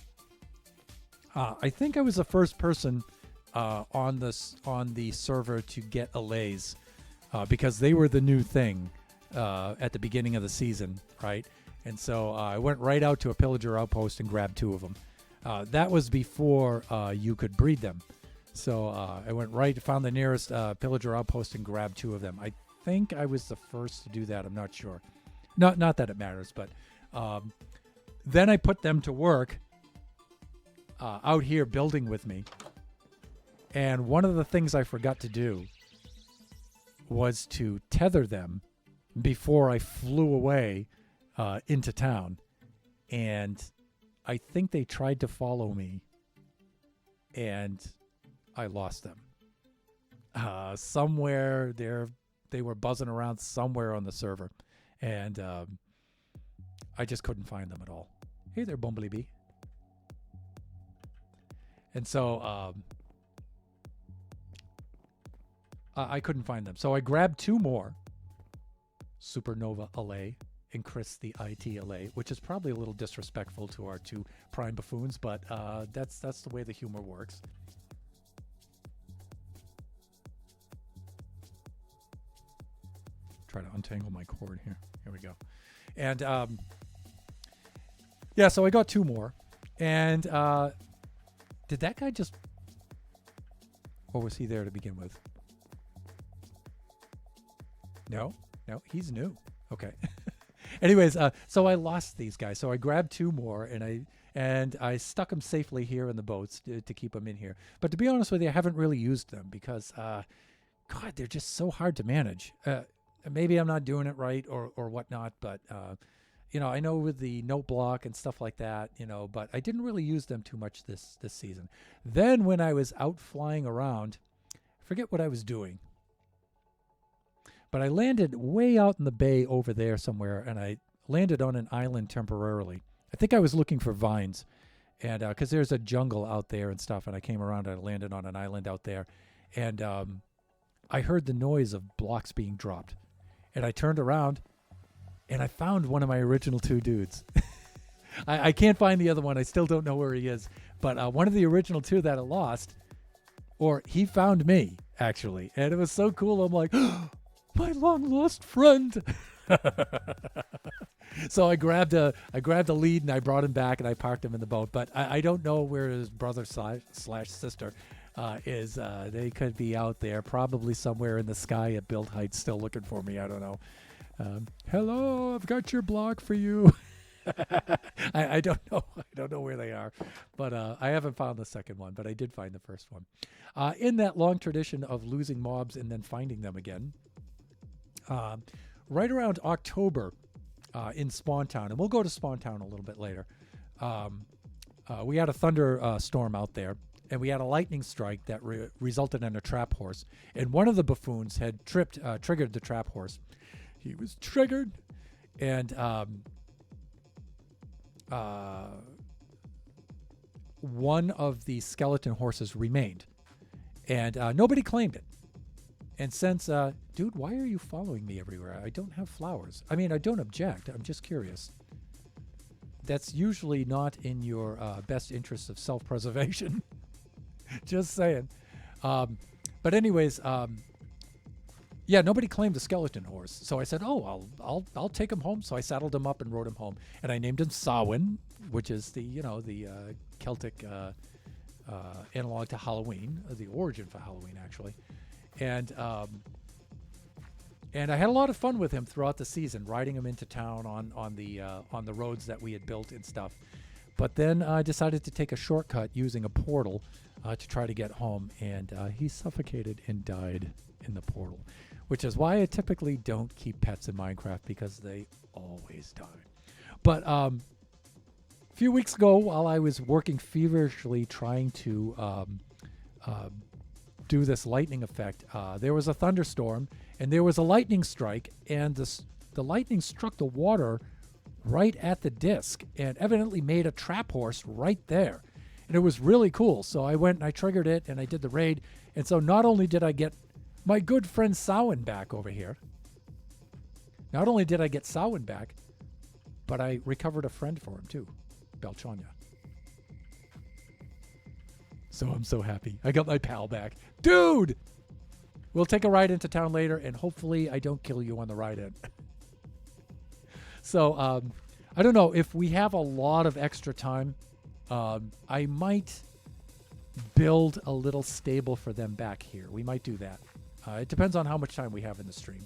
I think I was the first person on the server to get allays because they were the new thing at the beginning of the season, right? And so I went right out to a pillager outpost and grabbed 2 of them. That was before you could breed them. So I went right, found the nearest pillager outpost and grabbed 2 of them. I think I was the first to do that. I'm not sure. Not that it matters, but then I put them to work out here building with me. And one of the things I forgot to do was to tether them before I flew away into town. And I think they tried to follow me, and I lost them. Somewhere there, they were buzzing around somewhere on the server, and I just couldn't find them at all. Hey there, Bumblebee. And so I couldn't find them. So I grabbed 2 more, Supernova Allay and Chris the IT Allay, which is probably a little disrespectful to our 2 prime buffoons, but that's the way the humor works. Try to untangle my cord here. Here we go. And yeah, so I got 2 more. And did that guy just... Or was he there to begin with? No, he's new. Okay. Anyways, so I lost these guys. So I grabbed 2 more, and I stuck them safely here in the boats to keep them in here. But to be honest with you, I haven't really used them because, God, they're just so hard to manage. Maybe I'm not doing it right or whatnot, but I know with the note block and stuff like that, but I didn't really use them too much this season. Then when I was out flying around, I forget what I was doing. But I landed way out in the bay over there somewhere, and I landed on an island temporarily. I think I was looking for vines, and because there's a jungle out there and stuff, and I came around and I landed on an island out there, and I heard the noise of blocks being dropped, and I turned around, and I found one of my original 2 dudes. I can't find the other one. I still don't know where he is, but one of the original 2 that I lost, or he found me, actually, and it was so cool. I'm like... my long lost friend. So I grabbed a lead and I brought him back and I parked him in the boat. But I don't know where his brother slash sister is. They could be out there, probably somewhere in the sky at build height, still looking for me. I don't know. Hello, I've got your block for you. I don't know. I don't know where they are, but I haven't found the second one. But I did find the first one. In that long tradition of losing mobs and then finding them again. Right around October in Spawn Town, and we'll go to Spawn Town a little bit later, we had a thunder storm out there, and we had a lightning strike that resulted in a trap horse, and one of the buffoons had triggered the trap horse. He was triggered, and one of the skeleton horses remained, and nobody claimed it. And since, dude, why are you following me everywhere? I don't have flowers. I mean, I don't object. I'm just curious. That's usually not in your best interest of self-preservation. Just saying. But anyways, yeah, nobody claimed the skeleton horse. So I said, oh, I'll take him home. So I saddled him up and rode him home. And I named him Samhain, which is the Celtic analog to Halloween, the origin for Halloween, actually. And I had a lot of fun with him throughout the season, riding him into town on the roads that we had built and stuff. But then I decided to take a shortcut using a portal to try to get home, and he suffocated and died in the portal, which is why I typically don't keep pets in Minecraft, because they always die. But a few weeks ago, while I was working feverishly trying to do this lightning effect, there was a thunderstorm and there was a lightning strike, and the lightning struck the water right at the disc and evidently made a trap horse right there. And it was really cool. So I went and I triggered it and I did the raid. And so not only did I get my good friend Samhain back over here, not only did I get Samhain back, but I recovered a friend for him too, Belchanya. So I'm so happy. I got my pal back. Dude! We'll take a ride into town later, and hopefully I don't kill you on the ride in. So, I don't know. If we have a lot of extra time, I might build a little stable for them back here. We might do that. It depends on how much time we have in the stream.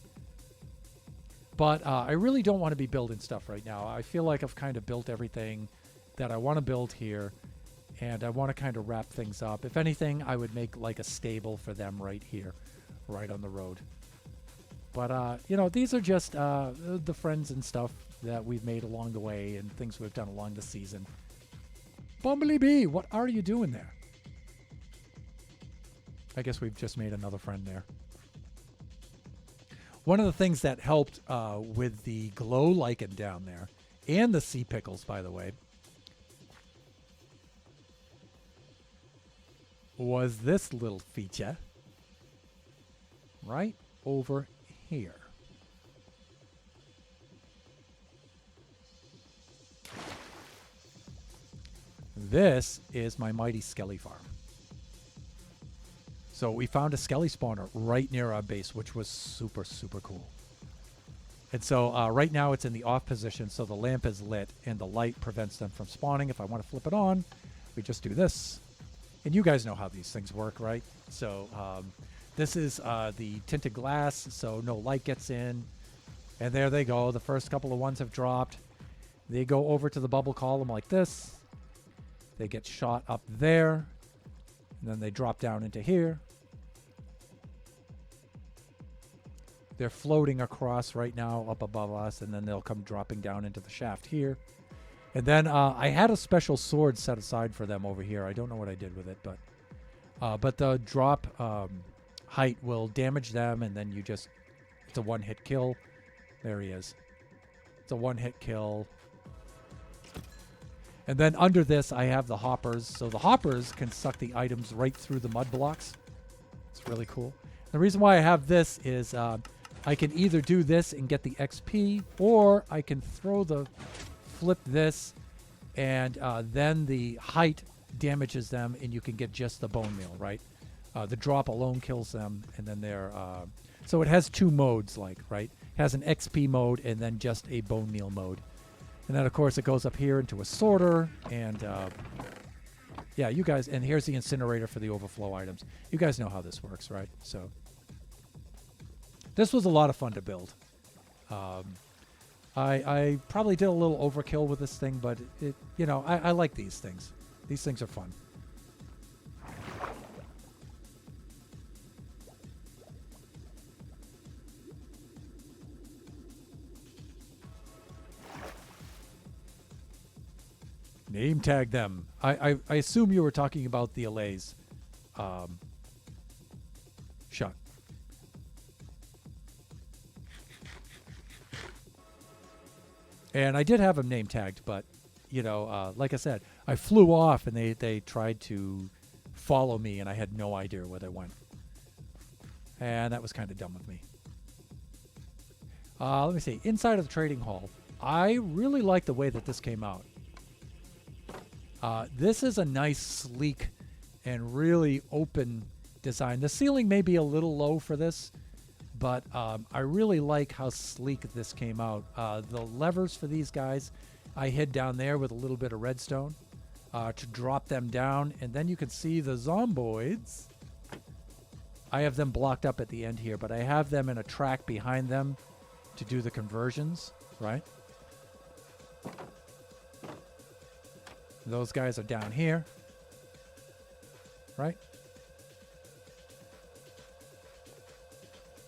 But I really don't want to be building stuff right now. I feel like I've kind of built everything that I want to build here, and I want to kind of wrap things up. If anything, I would make like a stable for them right here, right on the road. But, these are just the friends and stuff that we've made along the way and things we've done along the season. Bumblebee, what are you doing there? I guess we've just made another friend there. One of the things that helped with the glow lichen down there, and the sea pickles, by the way, was this little feature right over here. This is my mighty skelly farm. So we found a skelly spawner right near our base, which was super, super cool. And so right now it's in the off position, so the lamp is lit and the light prevents them from spawning. If I want to flip it on, we just do this. And you guys know how these things work, right? So this is the tinted glass, so no light gets in. And there they go. The first couple of ones have dropped. They go over to the bubble column like this. They get shot up there. And then they drop down into here. They're floating across right now up above us, and then they'll come dropping down into the shaft here. And then I had a special sword set aside for them over here. I don't know what I did with it, but the drop height will damage them, and then it's a one-hit kill. There he is. It's a one-hit kill. And then under this, I have the hoppers. So the hoppers can suck the items right through the mud blocks. It's really cool. The reason why I have this is I can either do this and get the XP, or I can flip this, and then the height damages them, and you can get just the bone meal, right? The drop alone kills them, and then they're... so it has two modes, right? It has an XP mode and then just a bone meal mode. And then, of course, it goes up here into a sorter, and yeah, you guys... And here's the incinerator for the overflow items. You guys know how this works, right? So this was a lot of fun to build. I probably did a little overkill with this thing, but I like these things. These things are fun. Name tag them. I assume you were talking about the allays. Shot. And I did have them name tagged, but, like I said, I flew off and they tried to follow me, and I had no idea where they went. And that was kind of dumb of me. Let me see. Inside of the trading hall, I really like the way that this came out. This is a nice, sleek, and really open design. The ceiling may be a little low for this, but I really like how sleek this came out. The levers for these guys, I hid down there with a little bit of redstone to drop them down, and then you can see the zomboids. I have them blocked up at the end here, but I have them in a track behind them to do the conversions, right? Those guys are down here, right?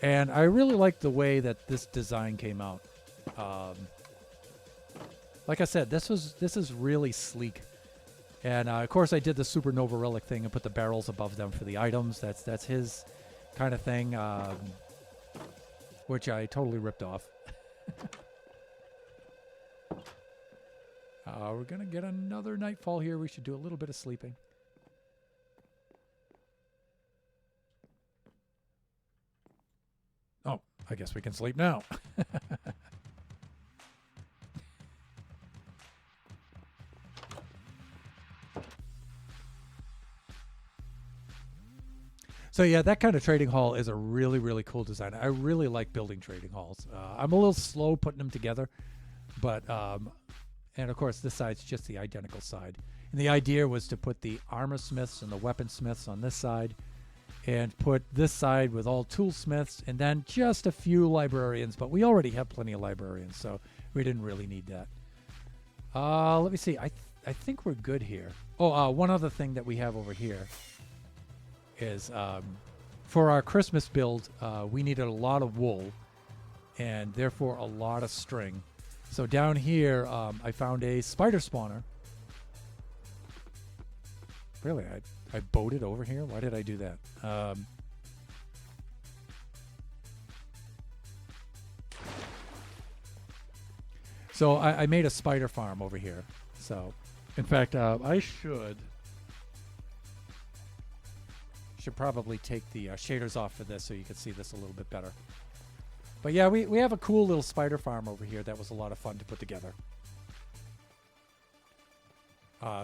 And I really like the way that this design came out. Like I said, this is really sleek. And of course, I did the Supernova Relic thing and put the barrels above them for the items. That's his kind of thing, which I totally ripped off. We're gonna get another nightfall here. We should do a little bit of sleeping. Oh, I guess we can sleep now. So yeah, that kind of trading hall is a really, really cool design. I really like building trading halls. I'm a little slow putting them together, but and of course this side's just the identical side. And the idea was to put the armor smiths and the weaponsmiths on this side, and put this side with all toolsmiths, and then just a few librarians. But we already have plenty of librarians, so we didn't really need that. Let me see. I think we're good here. Oh, one other thing that we have over here is for our Christmas build, we needed a lot of wool and therefore a lot of string. So down here, I found a spider spawner. Really, I boated over here? Why did I do that? So I made a spider farm over here. So, in fact, I should probably take the shaders off for this so you can see this a little bit better. But yeah, we have a cool little spider farm over here that was a lot of fun to put together.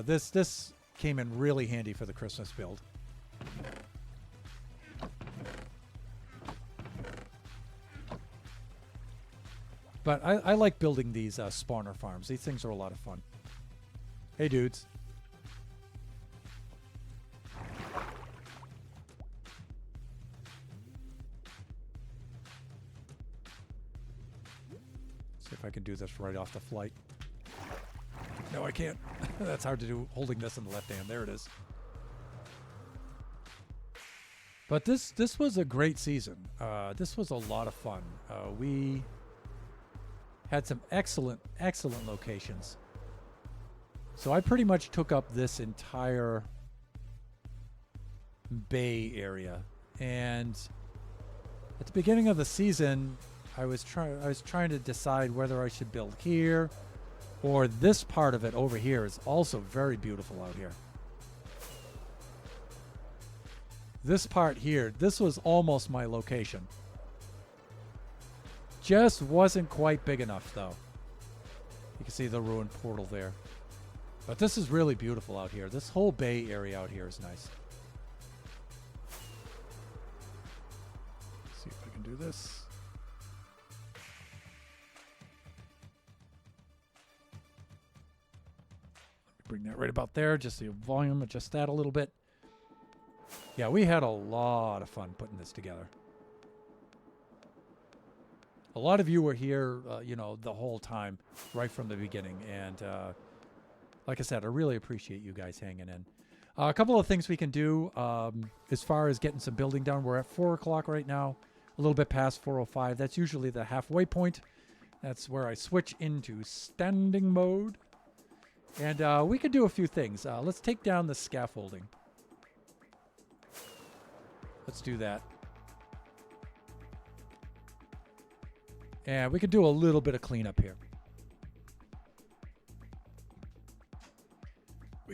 This came in really handy for the Christmas build. But I like building these spawner farms. These things are a lot of fun. Hey, dudes. See if I can do this right off the flight. No, I can't. That's hard to do holding this in the left hand. There it is. But this was a great season. This was a lot of fun. We had some excellent locations. So I pretty much took up this entire bay area. And at the beginning of the season, I was trying to decide whether I should build here or this part of it over here is also very beautiful out here. This part here, this was almost my location. Just wasn't quite big enough though. You can see the ruined portal there. But this is really beautiful out here. This whole bay area out here is nice. Let's see if I can do this. Bring that right about there, just the volume, adjust that a little bit. Yeah, we had a lot of fun putting this together. A lot of you were here, the whole time, right from the beginning. And like I said, I really appreciate you guys hanging in. A couple of things we can do as far as getting some building done. We're at 4 o'clock right now, a little bit past 4:05. That's usually the halfway point. That's where I switch into standing mode. And we could do a few things. Let's take down the scaffolding. Let's do that. And we could do a little bit of cleanup here.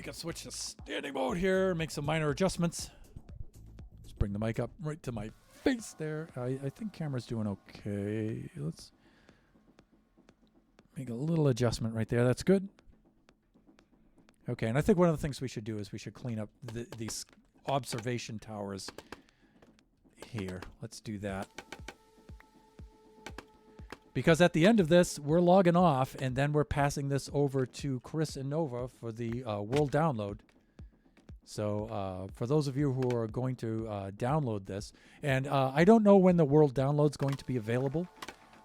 we can switch to standing mode here, make some minor adjustments. Let's bring the mic up right to my face there. I think camera's doing okay. Let's make a little adjustment right there. That's good. Okay, and I think one of the things we should do is we should clean up these observation towers here. Let's do that. Because at the end of this, we're logging off, and then we're passing this over to Chris and Nova for the world download. So for those of you who are going to download this, and I don't know when the world download's going to be available.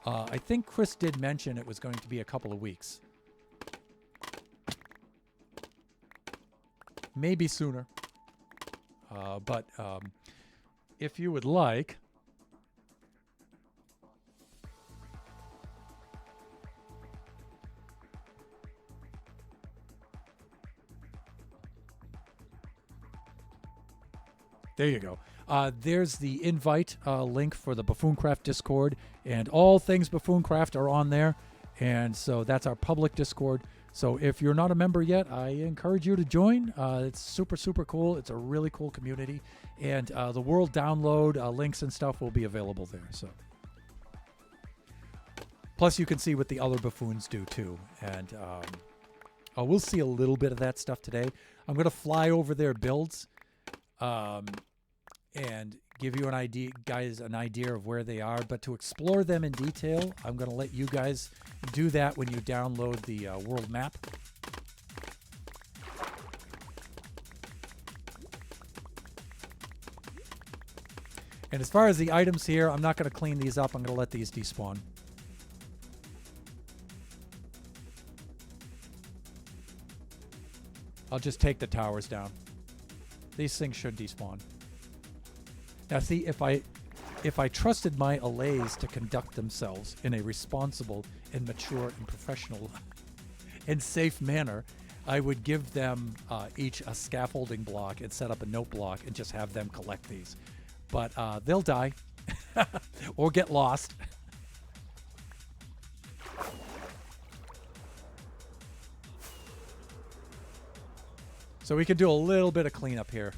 I think Chris did mention it was going to be a couple of weeks. Maybe sooner. But if you would like... There you go. There's the invite link for the Buffooncraft Discord, and all things Buffooncraft are on there. And so that's our public Discord. So if you're not a member yet, I encourage you to join. It's super, super cool. It's a really cool community. And the world download links and stuff will be available there. So, plus, you can see what the other buffoons do, too. And we'll see a little bit of that stuff today. I'm going to fly over their builds. And give you an idea of where they are. But to explore them in detail, I'm going to let you guys do that when you download the world map. And as far as the items here, I'm not going to clean these up. I'm going to let these despawn. I'll just take the towers down. These things should despawn. Now, see, if I trusted my allays to conduct themselves in a responsible and mature and professional and safe manner, I would give them each a scaffolding block and set up a note block and just have them collect these. But they'll die or get lost. So we can do a little bit of cleanup here.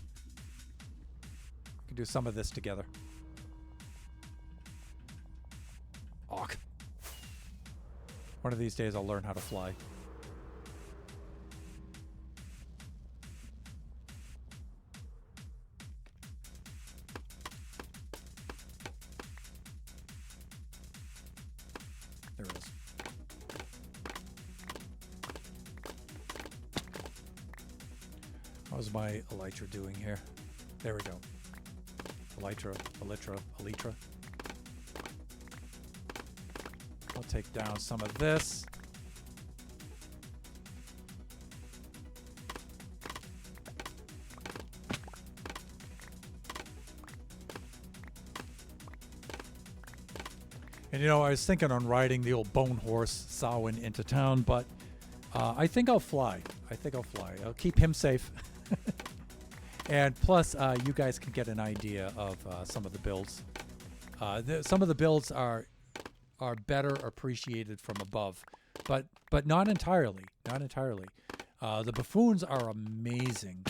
We can do some of this together. Awk. One of these days I'll learn how to fly. There it is. How's my elytra doing here? There we go. Elytra. I'll take down some of this. And you know, I was thinking on riding the old bone horse Samhain into town, but I think I'll fly. I'll keep him safe. And plus, you guys can get an idea of some of the builds. Some of the builds are better appreciated from above, but not entirely. The buffoons are amazing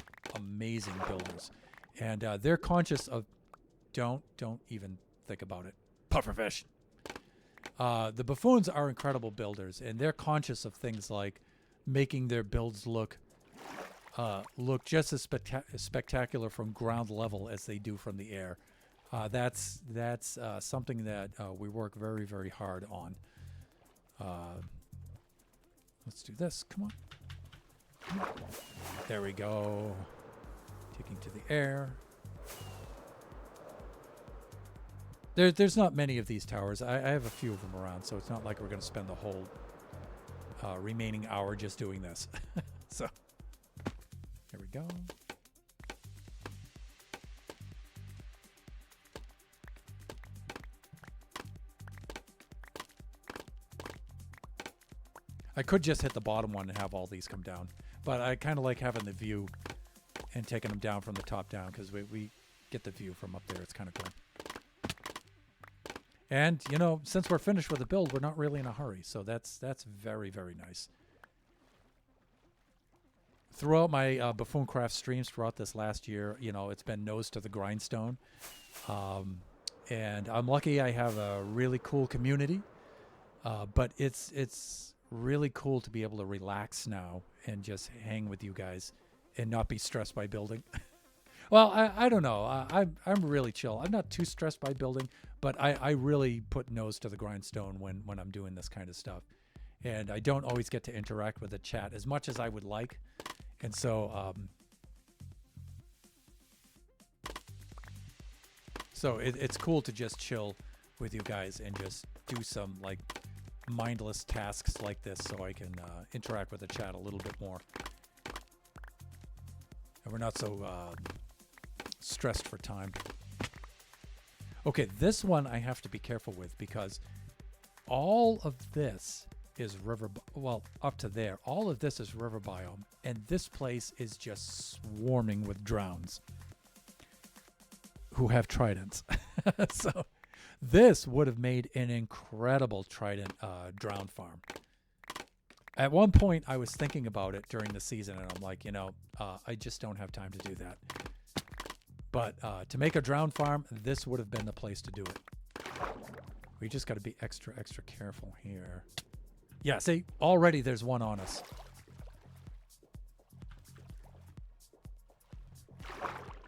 builders, and they're conscious of. Don't even think about it. Pufferfish. The buffoons are incredible builders, and they're conscious of things like making their builds look just as spectacular from ground level as they do from the air. That's something that we work very, very hard on. Let's do this. Come on. There we go. Taking to the air. There's not many of these towers. I have a few of them around, so it's not like we're going to spend the whole remaining hour just doing this. So, here we go. I could just hit the bottom one and have all these come down, but I kind of like having the view and taking them down from the top down because we get the view from up there. It's kind of cool. And, you know, since we're finished with the build, we're not really in a hurry. So that's very, very nice. throughout my Buffooncraft streams throughout this last year, it's been nose to the grindstone. And I'm lucky I have a really cool community. But it's really cool to be able to relax now and just hang with you guys and not be stressed by building. Well, I don't know. I'm really chill. I'm not too stressed by building, but I really put nose to the grindstone when I'm doing this kind of stuff. And I don't always get to interact with the chat as much as I would like. And so it's cool to just chill with you guys and just do some like mindless tasks like this so I can interact with the chat a little bit more. And we're not so stressed for time. Okay, this one I have to be careful with because all of this is river, well, up to there. All of this is river biome, and this place is just swarming with drowns who have tridents. So this would have made an incredible trident drown farm. At one point, I was thinking about it during the season, and I'm like, I just don't have time to do that. But to make a drown farm, this would have been the place to do it. We just got to be extra careful here. Yeah, see, already there's one on us.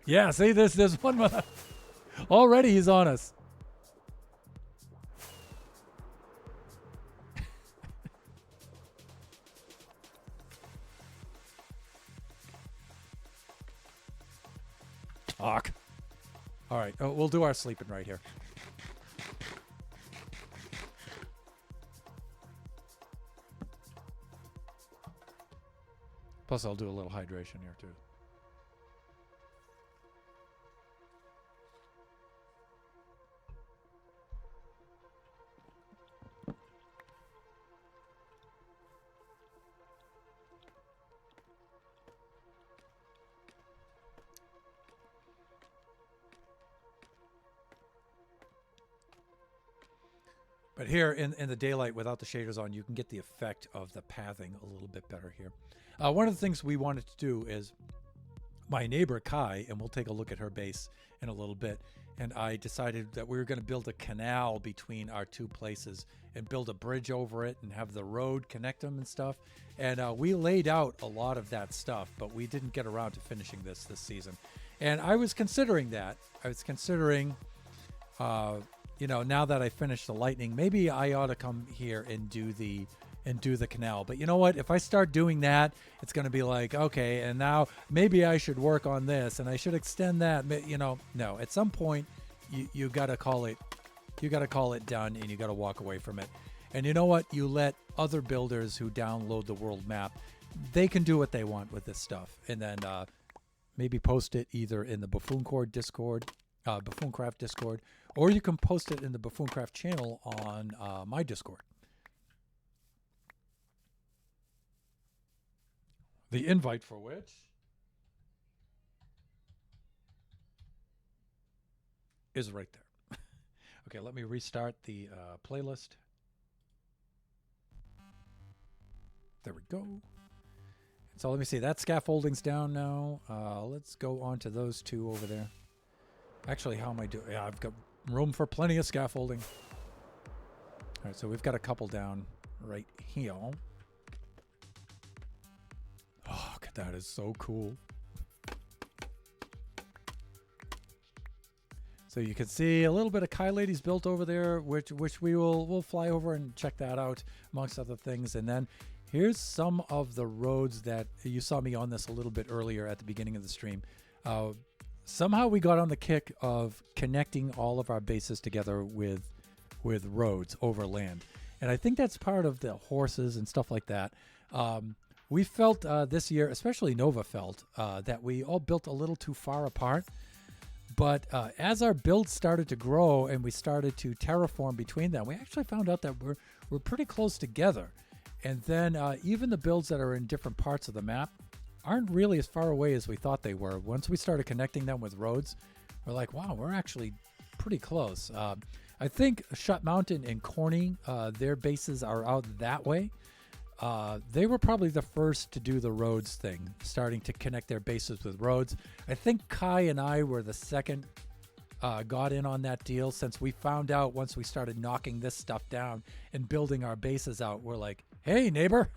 Yeah, see, there's one. Already he's on us. Talk. All right, we'll do our sleeping right here. Plus, I'll do a little hydration here, too. But here in the daylight without the shaders on, you can get the effect of the pathing a little bit better here. One of the things we wanted to do is my neighbor Kai, and we'll take a look at her base in a little bit, and I decided that we were going to build a canal between our two places and build a bridge over it and have the road connect them and stuff. And we laid out a lot of that stuff, but we didn't get around to finishing this season. And I was considering that. I was considering... now that I finished the lightning, maybe I ought to come here and do the canal. But you know what? If I start doing that, it's going to be like, okay, and now maybe I should work on this and I should extend that. No. At some point, you got to call it. You got to call it done, and you got to walk away from it. And you know what? You let other builders who download the world map, they can do what they want with this stuff, and then maybe post it either in the Buffooncraft Discord, or you can post it in the Buffooncraft channel on my Discord. The invite for which is right there. Okay, let me restart the playlist. There we go. So let me see. That scaffolding's down now. Let's go on to those two over there. Actually, how am I doing? Yeah, I've got room for plenty of scaffolding. All right, so we've got a couple down right here. Oh, that is so cool. So you can see a little bit of Kai Lady's built over there, which we'll fly over and check that out, amongst other things. And then here's some of the roads that you saw me on this a little bit earlier at the beginning of the stream. Somehow we got on the kick of connecting all of our bases together with roads over land. And I think that's part of the horses and stuff like that. We felt this year, especially Nova felt, that we all built a little too far apart. But as our builds started to grow and we started to terraform between them, we actually found out that we're pretty close together. And then even the builds that are in different parts of the map aren't really as far away as we thought they were. Once we started connecting them with roads, we're like, wow, we're actually pretty close. I think Shut Mountain and Corny, their bases are out that way. they were probably the first to do the roads thing, starting to connect their bases with roads. I think Kai and I were the second got in on that deal, since we found out once we started knocking this stuff down and building our bases out, we're like, hey, neighbor.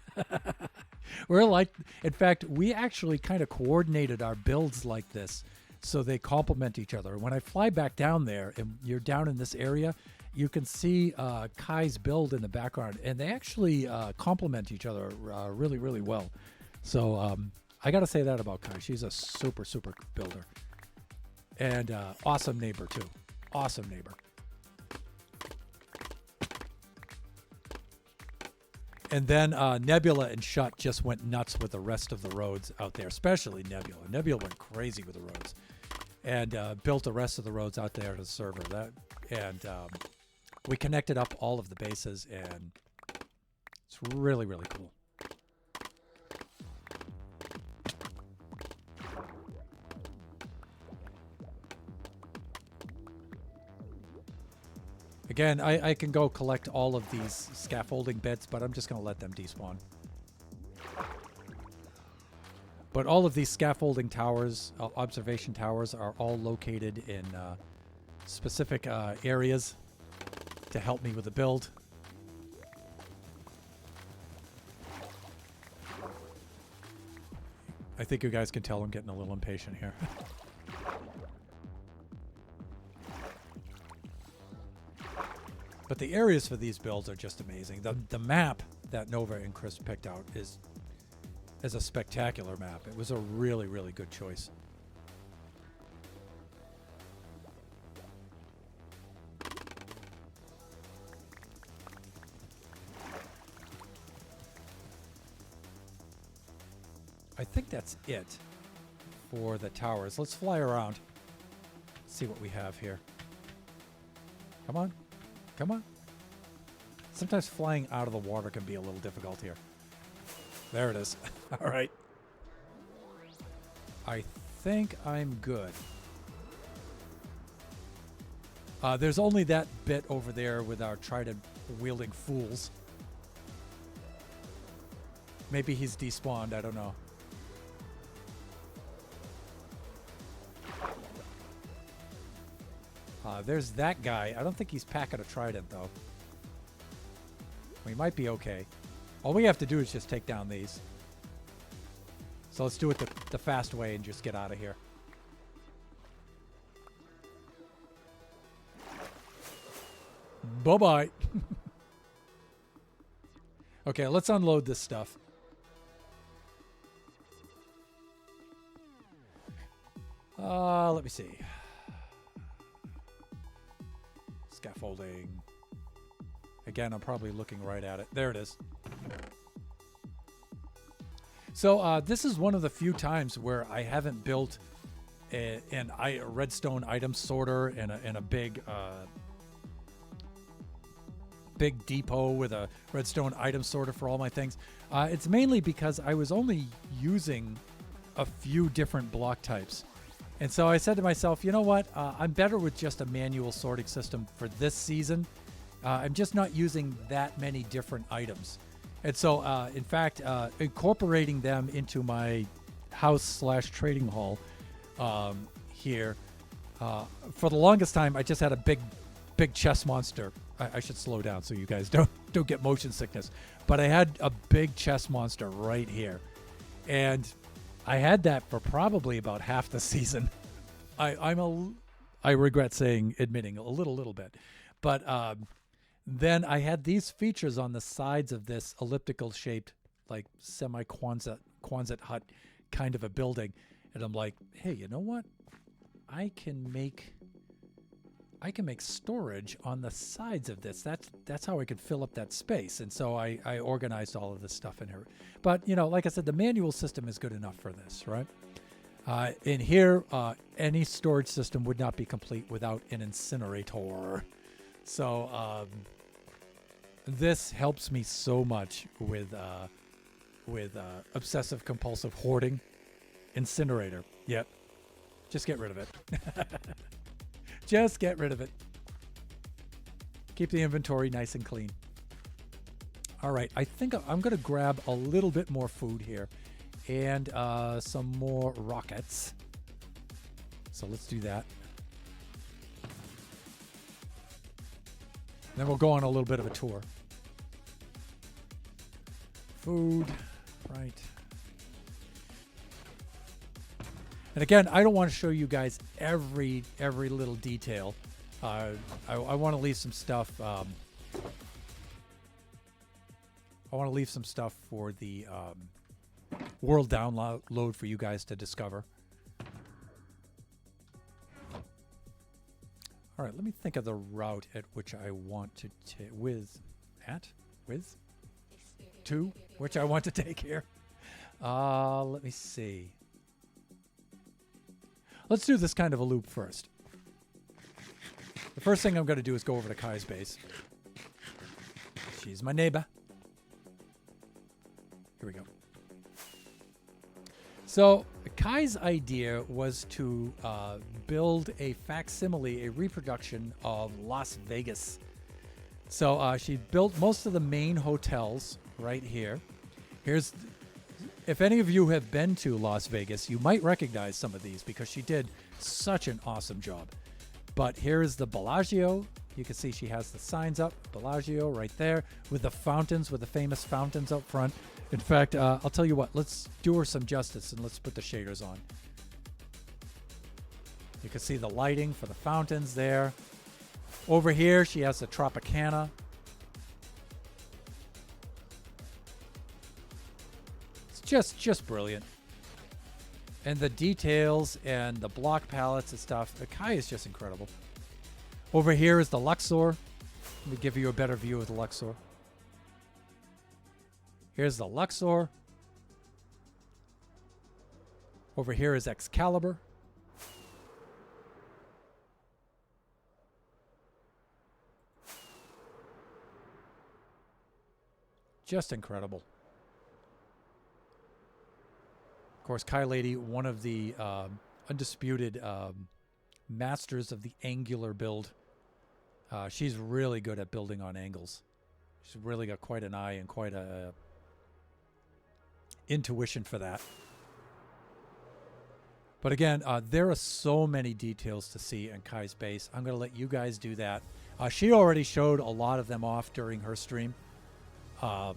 We're like, in fact, we actually kind of coordinated our builds like this so they complement each other. When I fly back down there and you're down in this area, you can see Kai's build in the background, and they actually complement each other really, really well. So I got to say that about Kai. She's a super, super builder. And awesome neighbor, too. Awesome neighbor. And then Nebula and Shut just went nuts with the rest of the roads out there, especially Nebula. Nebula went crazy with the roads and built the rest of the roads out there to the server. We connected up all of the bases, and it's really, really cool. Again, I can go collect all of these scaffolding bits, but I'm just going to let them despawn. But all of these scaffolding towers, observation towers, are all located in specific areas to help me with the build. I think you guys can tell I'm getting a little impatient here. But the areas for these builds are just amazing. The map that Nova and Chris picked out is a spectacular map. It was a really, really good choice. I think that's it for the towers. Let's fly around. See what we have here. Come on. Come on. Sometimes flying out of the water can be a little difficult here. There it is. All right. I think I'm good. There's only that bit over there with our trident-wielding fools. Maybe he's despawned. I don't know. There's that guy. I don't think he's packing a trident, though. We might be okay. All we have to do is just take down these. So let's do it the fast way and just get out of here. Bye-bye. Okay, let's unload this stuff. Let me see. Scaffolding. Again, I'm probably looking right at it. There it is. So this is one of the few times where I haven't built a redstone item sorter and a big depot with a redstone item sorter for all my things. It's mainly because I was only using a few different block types. And so I said to myself, you know what? I'm better with just a manual sorting system for this season. I'm just not using that many different items. And so, in fact, incorporating them into my house/trading hall here, for the longest time, I just had a big chest monster. I should slow down so you guys don't get motion sickness. But I had a big chest monster right here. And I had that for probably about half the season. I regret admitting a little bit. But then I had these features on the sides of this elliptical shaped, like semi-Quonset hut kind of a building. And I'm like, hey, you know what? I can make storage on the sides of this. That's how I could fill up that space. And so I organized all of this stuff in here. But, you know, like I said, the manual system is good enough for this, right? In here, any storage system would not be complete without an incinerator. So this helps me so much with obsessive compulsive hoarding. Incinerator. Yep. Just get rid of it. Just get rid of it. Keep the inventory nice and clean. All right, I think I'm going to grab a little bit more food here and some more rockets. So let's do that. Then we'll go on a little bit of a tour. Food, right. And again, I don't want to show you guys every little detail. I want to leave some stuff. I want to leave some stuff for the world download for you guys to discover. All right, let me think of the route at which I want to take which I want to take here. Let me see. Let's do this kind of a loop first. The first thing I'm going to do is go over to Kai's base. She's my neighbor. Here we go. So Kai's idea was to build a facsimile, a reproduction of Las Vegas. So she built most of the main hotels right here. If any of you have been to Las Vegas, you might recognize some of these because she did such an awesome job. But here is the Bellagio. You can see she has the signs up, Bellagio right there, with the fountains, with the famous fountains up front. In fact, I'll tell you what, let's do her some justice and let's put the shaders on. You can see the lighting for the fountains there. Over here, she has the Tropicana. It's just brilliant. And the details and the block palettes and stuff. The Kai is just incredible. Over here is the Luxor. Let me give you a better view of the Luxor. Here's the Luxor. Over here is Excalibur. Just incredible. Of course, Kai Lady, one of the undisputed masters of the angular build. She's really good at building on angles. She's really got quite an eye and quite a intuition for that. But again, there are so many details to see in Kai's base. I'm going to let you guys do that. She already showed a lot of them off during her stream. Oh,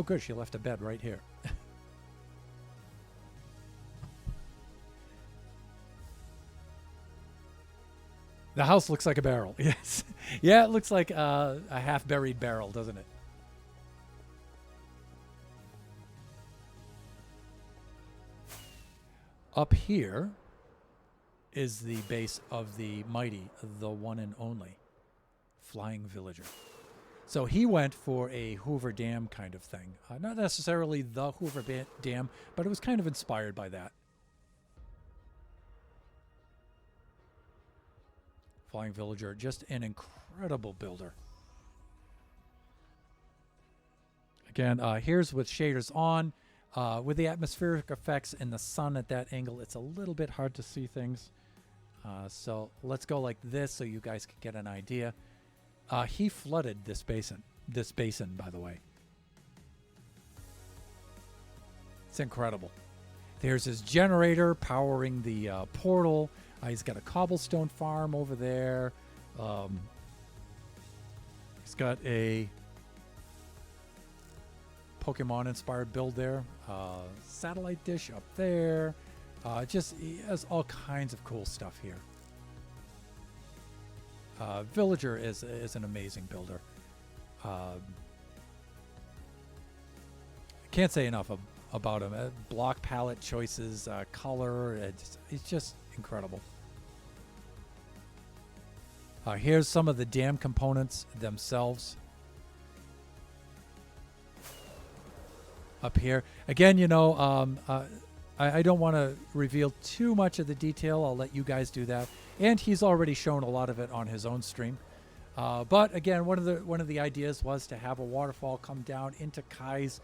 good. She left a bed right here. The house looks like a barrel. Yes. Yeah, it looks like a half-buried barrel, doesn't it? Up here is the base of the mighty, the one and only Flying Villager. So he went for a Hoover Dam kind of thing. Not necessarily the Hoover Dam, but it was kind of inspired by that. Flying Villager, just an incredible builder. Again, here's with shaders on. With the atmospheric effects and the sun at that angle, it's a little bit hard to see things. So let's go like this so you guys can get an idea. He flooded this basin, by the way. It's incredible. There's his generator powering the portal. He's got a cobblestone farm over there. He's got a Pokemon-inspired build there. Satellite dish up there. He has all kinds of cool stuff here. Villager is an amazing builder. Can't say enough about him. Block palette choices, color, it's just incredible. Here's some of the dam components themselves. Up here. Again, you know, I don't want to reveal too much of the detail. I'll let you guys do that. And he's already shown a lot of it on his own stream. But again, one of the ideas was to have a waterfall come down into Kai's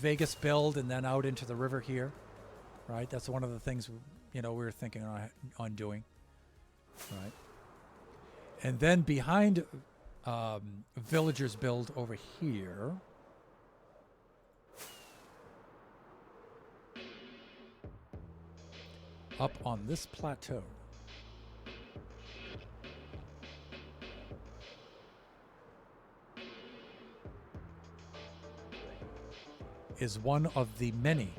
Vegas build and then out into the river here. Right? That's one of the things, you know, we were thinking on doing. Right? And then behind villagers build over here. Up on this plateau. Is one of the many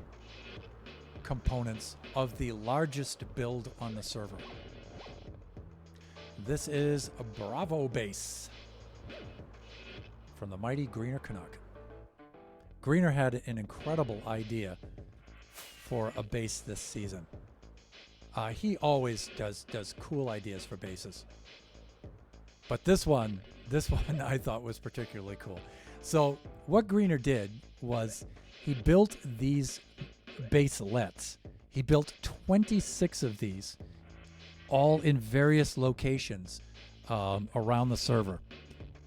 components of the largest build on the server. This is a Bravo base from the mighty Greener Canuck. Greener had an incredible idea for a base this season. He always does cool ideas for bases. But this one I thought was particularly cool. So what Greener did was he built these baselets. He built 26 of these, all in various locations around the server.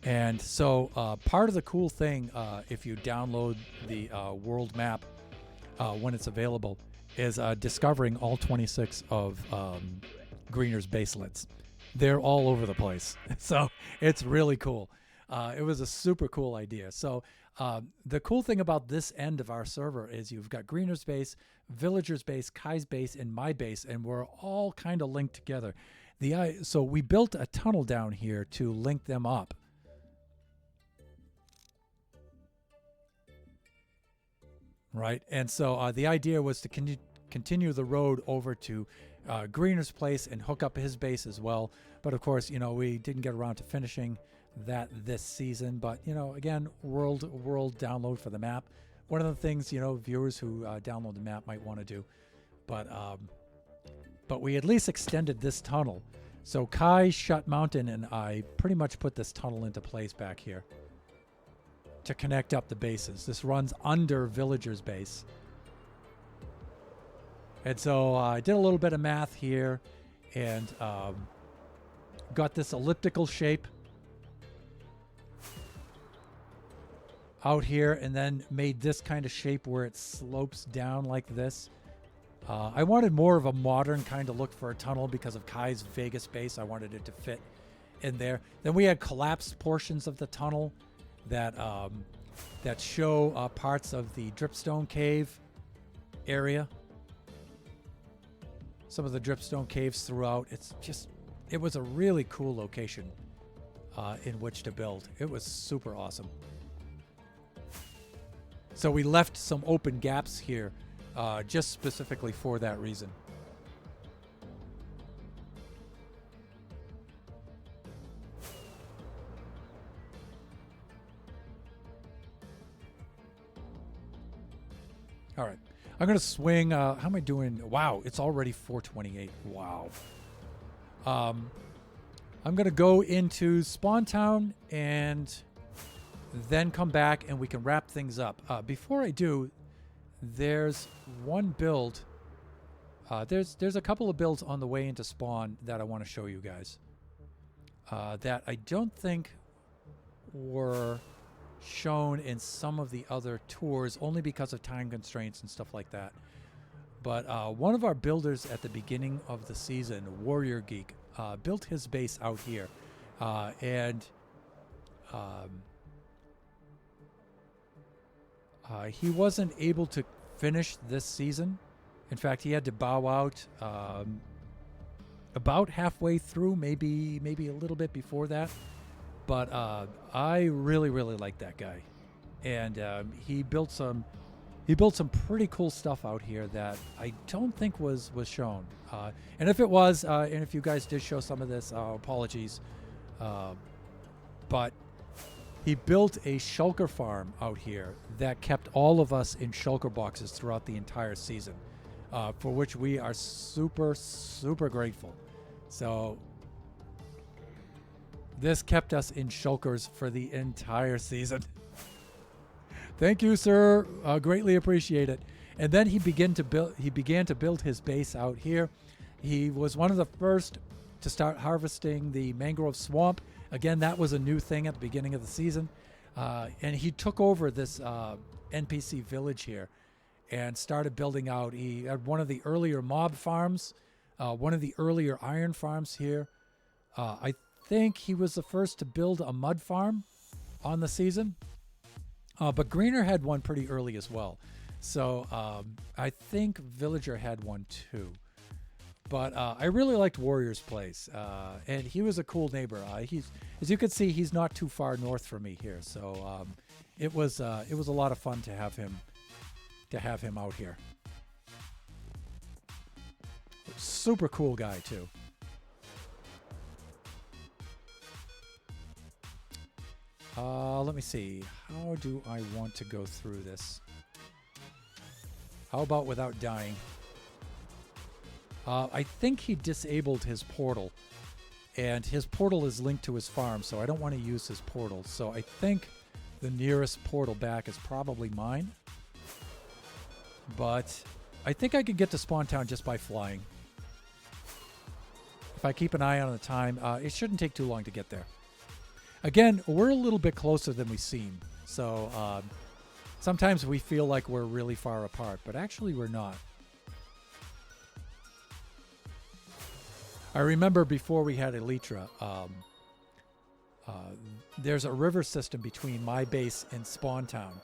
And so part of the cool thing, if you download the world map when it's available, is discovering all 26 of Greener's baselets. They're all over the place. So it's really cool. It was a super cool idea. So the cool thing about this end of our server is you've got Greener's base, Villager's base, Kai's base, and my base, and we're all kind of linked together. So we built a tunnel down here to link them up. Right, and so the idea was to continue the road over to Greener's place and hook up his base as well. But of course, we didn't get around to finishing that this season. But again, world download for the map. One of the things viewers who download the map might want to do. But we at least extended this tunnel. So Kai, Shut Mountain, and I pretty much put this tunnel into place back here to connect up the bases. This runs under Villager's base. And so I did a little bit of math here and got this elliptical shape out here, and then made this kind of shape where it slopes down like this. I wanted more of a modern kind of look for a tunnel because of Kai's Vegas base. I wanted it to fit in there. Then we had collapsed portions of the tunnel that show parts of the dripstone cave area. Some of the dripstone caves throughout. It was a really cool location in which to build. It was super awesome. So we left some open gaps here just specifically for that reason. All right. I'm going to swing. How am I doing? Wow, it's already 4:28. Wow. I'm going to go into Spawn Town and then come back and we can wrap things up. Before I do, there's one build. There's a couple of builds on the way into Spawn that I want to show you guys that I don't think were shown in some of the other tours, only because of time constraints and stuff like that. But one of our builders at the beginning of the season, Warrior Geek, built his base out here. And he wasn't able to finish this season. In fact, he had to bow out about halfway through, maybe a little bit before that. But I really like that guy, and he built some pretty cool stuff out here that I don't think was shown. And if it was, and if you guys did show some of this, apologies. But he built a shulker farm out here that kept all of us in shulker boxes throughout the entire season, for which we are super grateful. So this kept us in shulkers for the entire season. Thank you, sir. Greatly appreciate it. And then he began to build his base out here. He was one of the first to start harvesting the mangrove swamp. Again, that was a new thing at the beginning of the season. And he took over this NPC village here and started building out. He had one of the earlier mob farms, one of the earlier iron farms here. I think he was the first to build a mud farm on the season. But Greener had one pretty early as well. So I think Villager had one too. But I really liked Warrior's Place. And he was a cool neighbor. As you can see, he's not too far north from me here. So it was a lot of fun to have him out here. Super cool guy too. Let me see. How do I want to go through this? How about without dying? I think he disabled his portal. And his portal is linked to his farm, so I don't want to use his portal. So I think the nearest portal back is probably mine. But I think I could get to Spawn Town just by flying. If I keep an eye on the time, it shouldn't take too long to get there. Again, we're a little bit closer than we seem. So sometimes we feel like we're really far apart, but actually we're not. I remember before we had Elytra, there's a river system between my base and Spawn Town.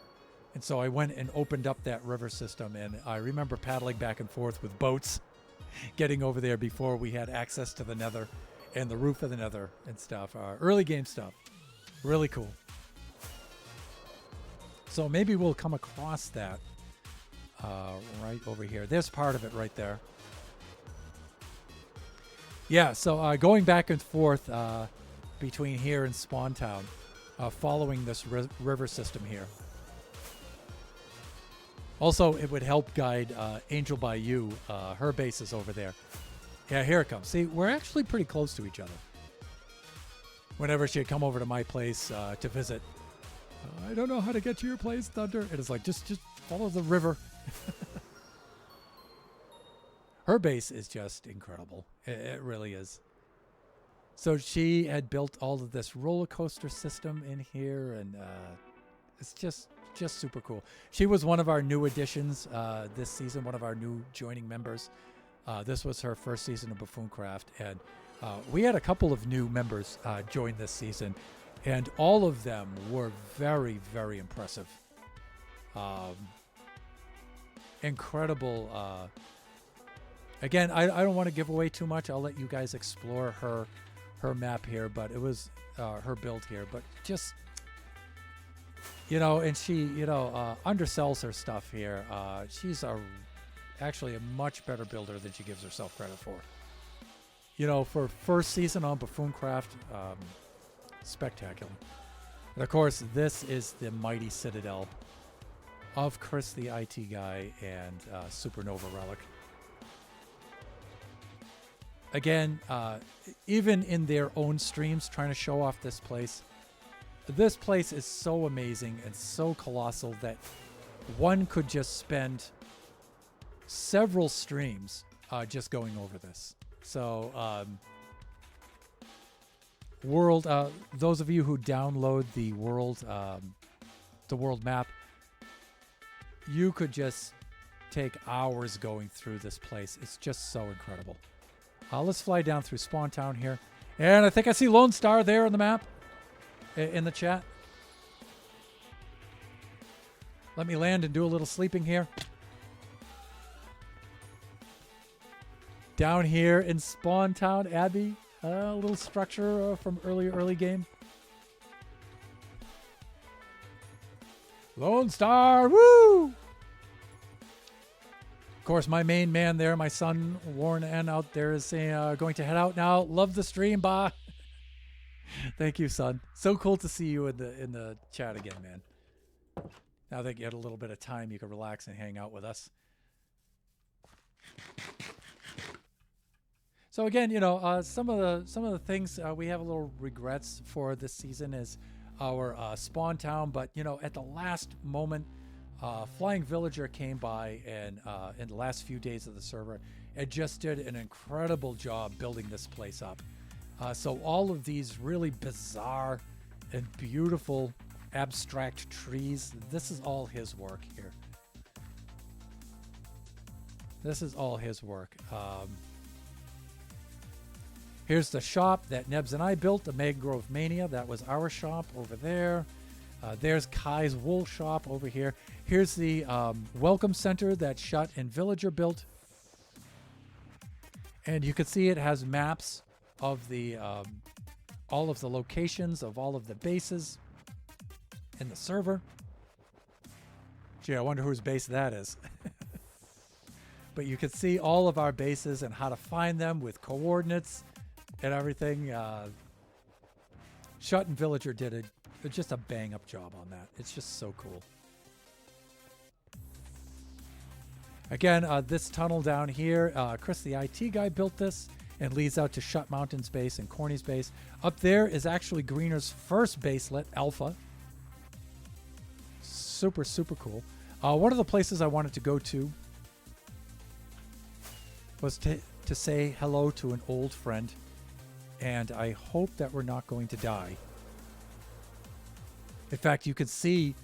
And so I went and opened up that river system, and I remember paddling back and forth with boats, getting over there before we had access to the Nether and the roof of the Nether and stuff. Early game stuff. Really cool. So maybe we'll come across that right over here. There's part of it right there. Yeah, so going back and forth between here and Spawn Town, following this river system here. Also, it would help guide Angel by You. Her base is over there. Yeah, here it comes. See, we're actually pretty close to each other. Whenever she'd come over to my place to visit, I don't know how to get to your place, Thunder. And it's like, just follow the river. Her base is just incredible. It really is. So she had built all of this roller coaster system in here, and it's just super cool. She was one of our new additions this season, one of our new joining members. This was her first season of Buffooncraft, and we had a couple of new members join this season, and all of them were very, very impressive. Incredible. Again, I don't want to give away too much. I'll let you guys explore her map here, but it was her build here. But just, and she, undersells her stuff here. She's actually a much better builder than she gives herself credit for. For first season on Buffooncraft, spectacular. And of course, this is the mighty Citadel of Chris the IT guy and Supernova Relic. Again, even in their own streams, trying to show off this place is so amazing and so colossal that one could just spend several streams just going over this. So, world, those of you who download the world map, you could just take hours going through this place. It's just so incredible. Let's fly down through Spawn Town here. And I think I see Lone Star there on the map, in the chat. Let me land and do a little sleeping here. Down here in Spawn Town, Abby, a little structure from early game. Lone Star, woo! Of course, my main man there, my son Warren N out there, is saying going to head out now. Love the stream, bah. Thank you, son. So cool to see you in the chat again, man. Now that you had a little bit of time, you can relax and hang out with us. So again, some of the things we have a little regrets for this season is our Spawn Town, but at the last moment, Flying Villager came by and in the last few days of the server, and just did an incredible job building this place up. So all of these really bizarre and beautiful abstract trees, this is all his work here. This is all his work. Here's the shop that Nebs and I built, the Mangrove Mania. That was our shop over there. There's Kai's wool shop over here. Here's the welcome center that Shut and Villager built. And you can see it has maps of the all of the locations of all of the bases in the server. Gee, I wonder whose base that is. But you can see all of our bases and how to find them with coordinates and everything. Shut and Villager did just a bang-up job on that. It's just so cool. Again, this tunnel down here, Chris the IT guy built this and leads out to Shut Mountain's base and Corny's base. Up there is actually Greener's first baselet, Alpha. Super, super cool. One of the places I wanted to go to was to say hello to an old friend, and I hope that we're not going to die. In fact, you can see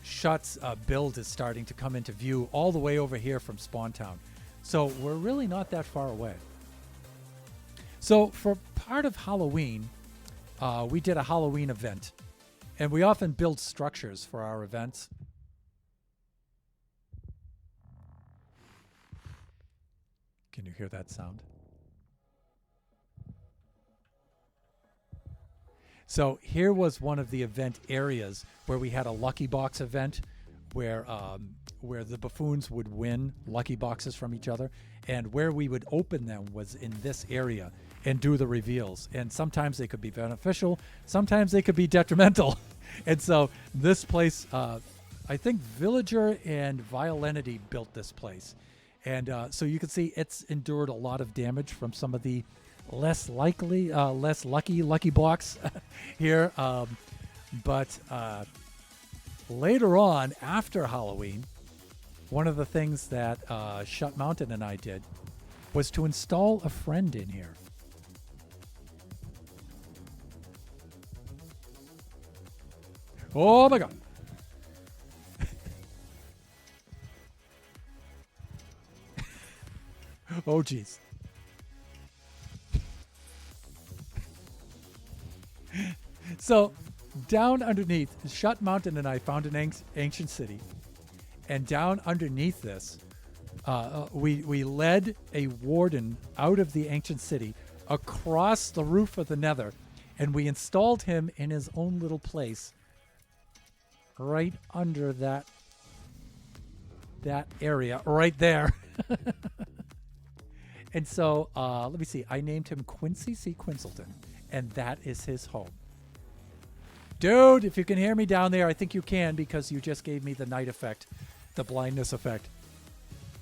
Shut's build is starting to come into view all the way over here from Spawn Town. So we're really not that far away. So for part of Halloween, we did a Halloween event. And we often build structures for our events. Can you hear that sound? So here was one of the event areas where we had a Lucky Box event where the buffoons would win Lucky Boxes from each other. And where we would open them was in this area and do the reveals. And sometimes they could be beneficial. Sometimes they could be detrimental. And so this place, I think Villager and Violenity built this place. And so you can see it's endured a lot of damage from some of the less lucky blocks here. But later on, after Halloween, one of the things that Shut Mountain and I did was to install a friend in here. Oh my God. Oh geez. So down underneath, Shut Mountain and I found an ancient city. And down underneath this, we led a warden out of the ancient city across the roof of the Nether, and we installed him in his own little place right under that area right there. And so let me see, I named him Quincy C. Quincelton, and that is his home. Dude, if you can hear me down there, I think you can, because you just gave me the night effect, the blindness effect.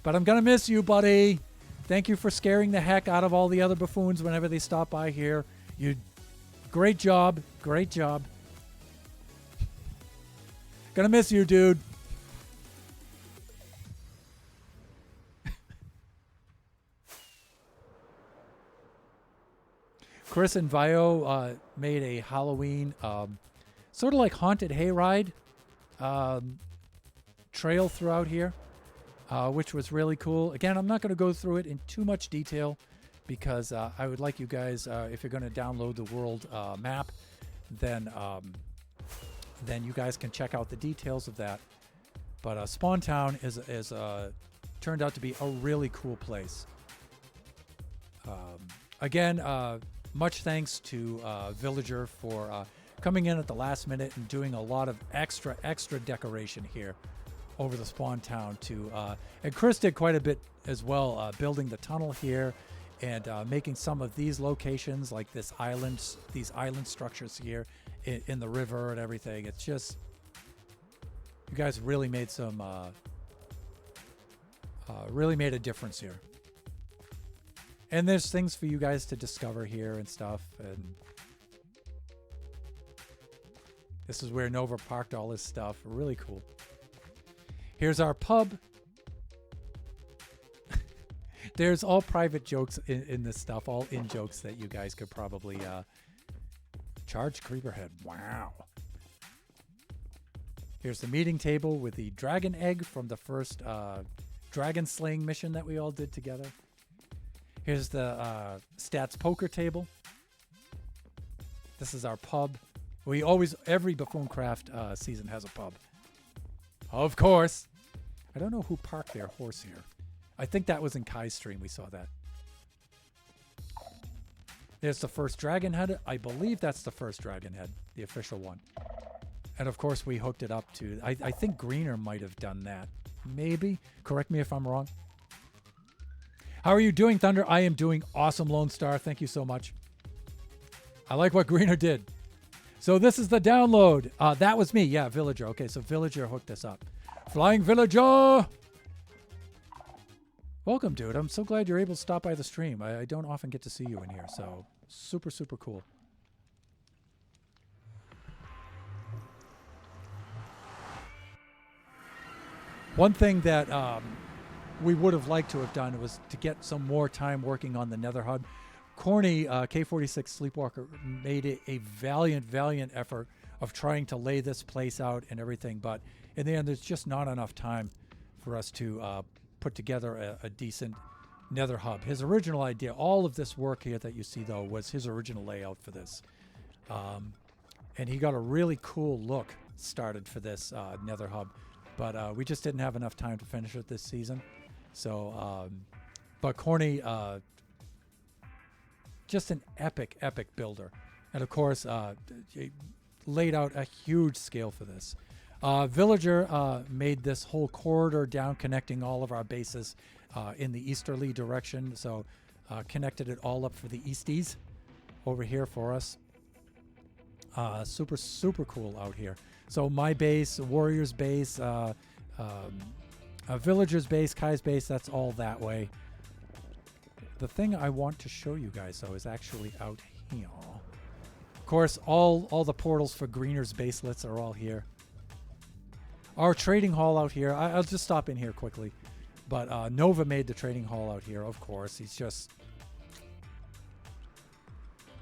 But I'm gonna miss you, buddy. Thank you for scaring the heck out of all the other buffoons whenever they stop by here. Great job. Gonna miss you, dude. Chris and Vio made a Halloween sort of like haunted hayride trail throughout here, which was really cool. Again, I'm not going to go through it in too much detail because I would like you guys, if you're going to download the world map, then you guys can check out the details of that. But Spawn Town is turned out to be a really cool place. Again, much thanks to Villager for coming in at the last minute and doing a lot of extra decoration here over the Spawn Town too. And Chris did quite a bit as well, building the tunnel here and making some of these locations like these island structures here in the river and everything. It's just, you guys really made some, really made a difference here. And there's things for you guys to discover here and stuff. And this is where Nova parked all his stuff. Really cool. Here's our pub. There's all private jokes in this stuff, all in jokes that you guys could probably charge Creeperhead. Wow. Here's the meeting table with the dragon egg from the first dragon slaying mission that we all did together. Here's the stats poker table. This is our pub. Every Buffooncraft season has a pub. Of course. I don't know who parked their horse here. I think that was in Kai's stream. We saw that. There's the first dragon head. I believe that's the first dragon head, the official one. And of course, we hooked it up to, I think Greener might have done that. Maybe. Correct me if I'm wrong. How are you doing, Thunder? I am doing awesome, Lone Star. Thank you so much. I like what Greener did. So this is the download. That was me. Yeah, Villager. Okay, so Villager hooked us up. Flying Villager! Welcome, dude. I'm so glad you're able to stop by the stream. I don't often get to see you in here, so super, super cool. One thing that we would have liked to have done was to get some more time working on the Nether Hub. Corny, K46 Sleepwalker, made a valiant effort of trying to lay this place out and everything, but in the end, there's just not enough time for us to put together a decent Nether Hub. His original idea, all of this work here that you see, though, was his original layout for this. And he got a really cool look started for this Nether Hub, but we just didn't have enough time to finish it this season. So, but Corny, just an epic builder. And of course, laid out a huge scale for this. Villager made this whole corridor down, connecting all of our bases in the easterly direction. So connected it all up for the Easties over here for us. Super cool out here. So my base, Warrior's base, Villager's base, Kai's base, that's all that way. The thing I want to show you guys, though, is actually out here. Of course, all the portals for Greener's baselets are all here. Our trading hall out here, I'll just stop in here quickly. But Nova made the trading hall out here, of course. He's just...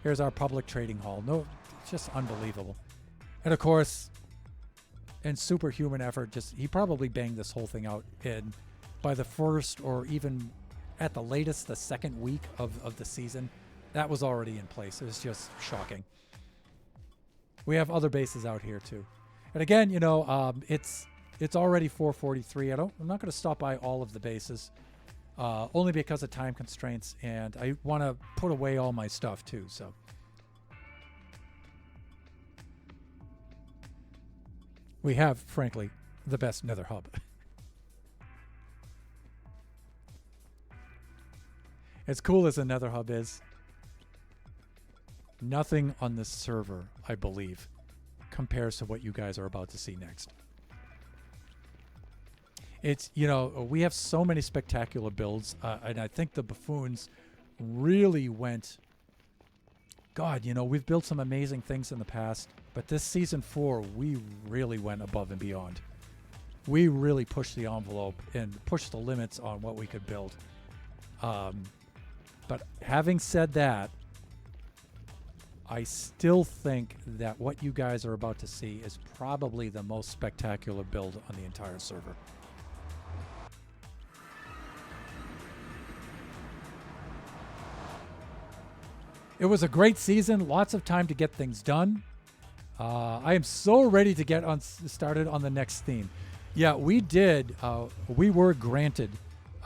Here's our public trading hall. No, it's just unbelievable. And of course, in superhuman effort, he probably banged this whole thing out by the first or even at the latest, the second week of the season. That was already in place. It was just shocking. We have other bases out here too. And again, you know, it's already 4:43. I'm not going to stop by all of the bases, only because of time constraints, and I want to put away all my stuff too. So, we have, frankly, the best Nether Hub. As cool as the Nether Hub is, nothing on this server, I believe, compares to what you guys are about to see next. It's, you know, we have so many spectacular builds, and I think the Buffoons really went... God, you know, we've built some amazing things in the past, but this Season 4, we really went above and beyond. We really pushed the envelope and pushed the limits on what we could build. But having said that, I still think that what you guys are about to see is probably the most spectacular build on the entire server. It was a great season, lots of time to get things done. I am so ready to get started on the next theme. Yeah, we were granted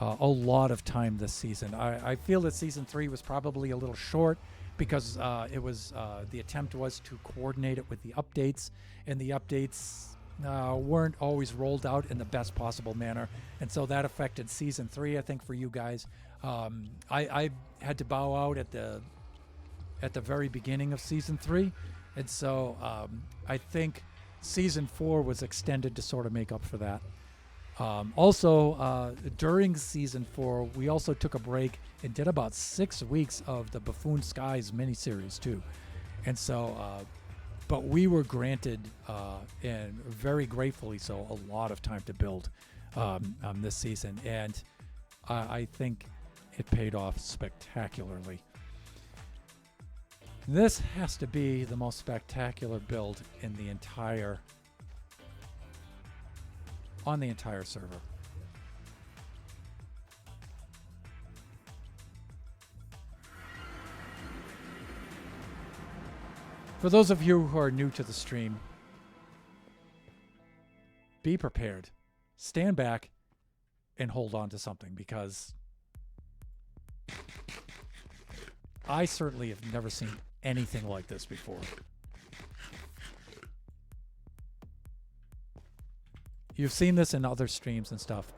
a lot of time this season. I feel that Season 3 was probably a little short because the attempt was to coordinate it with the updates, and the updates weren't always rolled out in the best possible manner, and so that affected Season 3, I think, for you guys. I had to bow out at the very beginning of Season 3, and so I think Season 4 was extended to sort of make up for that. Also, during Season 4, we also took a break and did about 6 weeks of the Buffoon Skies miniseries too. And so, but we were granted, and very gratefully so, a lot of time to build this season. And I think it paid off spectacularly. This has to be the most spectacular build in the entire server. For those of you who are new to the stream, be prepared. Stand back and hold on to something, because I certainly have never seen anything like this before. You've seen this in other streams and stuff,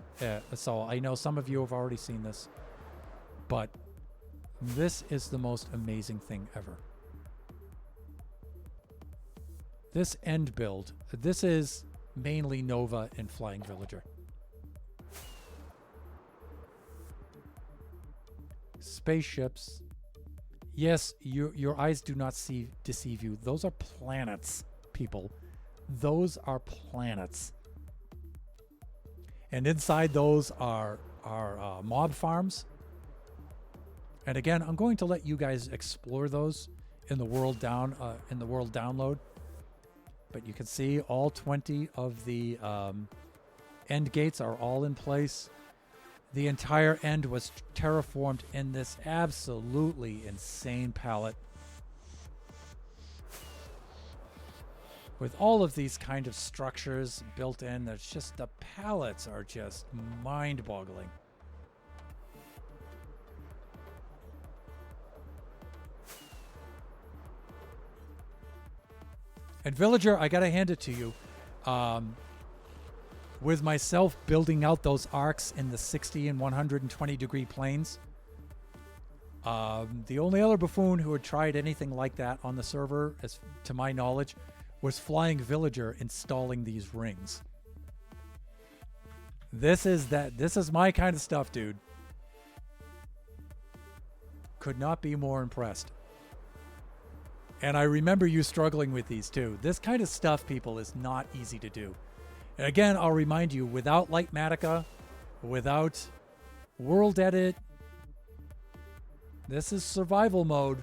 so I know some of you have already seen this, but this is the most amazing thing ever. This end build, this is mainly Nova and Flying Villager. Spaceships. Yes, your eyes do not deceive you. Those are planets, people. Those are planets. And inside those are mob farms. And again, I'm going to let you guys explore those in the world download. But you can see all 20 of the end gates are all in place. The entire end was terraformed in this absolutely insane palette. With all of these kind of structures built in, there's just, the palettes are just mind-boggling. And Villager, I gotta hand it to you. With myself building out those arcs in the 60 and 120 degree planes, the only other buffoon who had tried anything like that on the server, as to my knowledge, was Flying Villager installing these rings. This is my kind of stuff, dude. Could not be more impressed. And I remember you struggling with these too. This kind of stuff, people, is not easy to do. And again, I'll remind you, without Lightmatica, without World Edit, this is survival mode.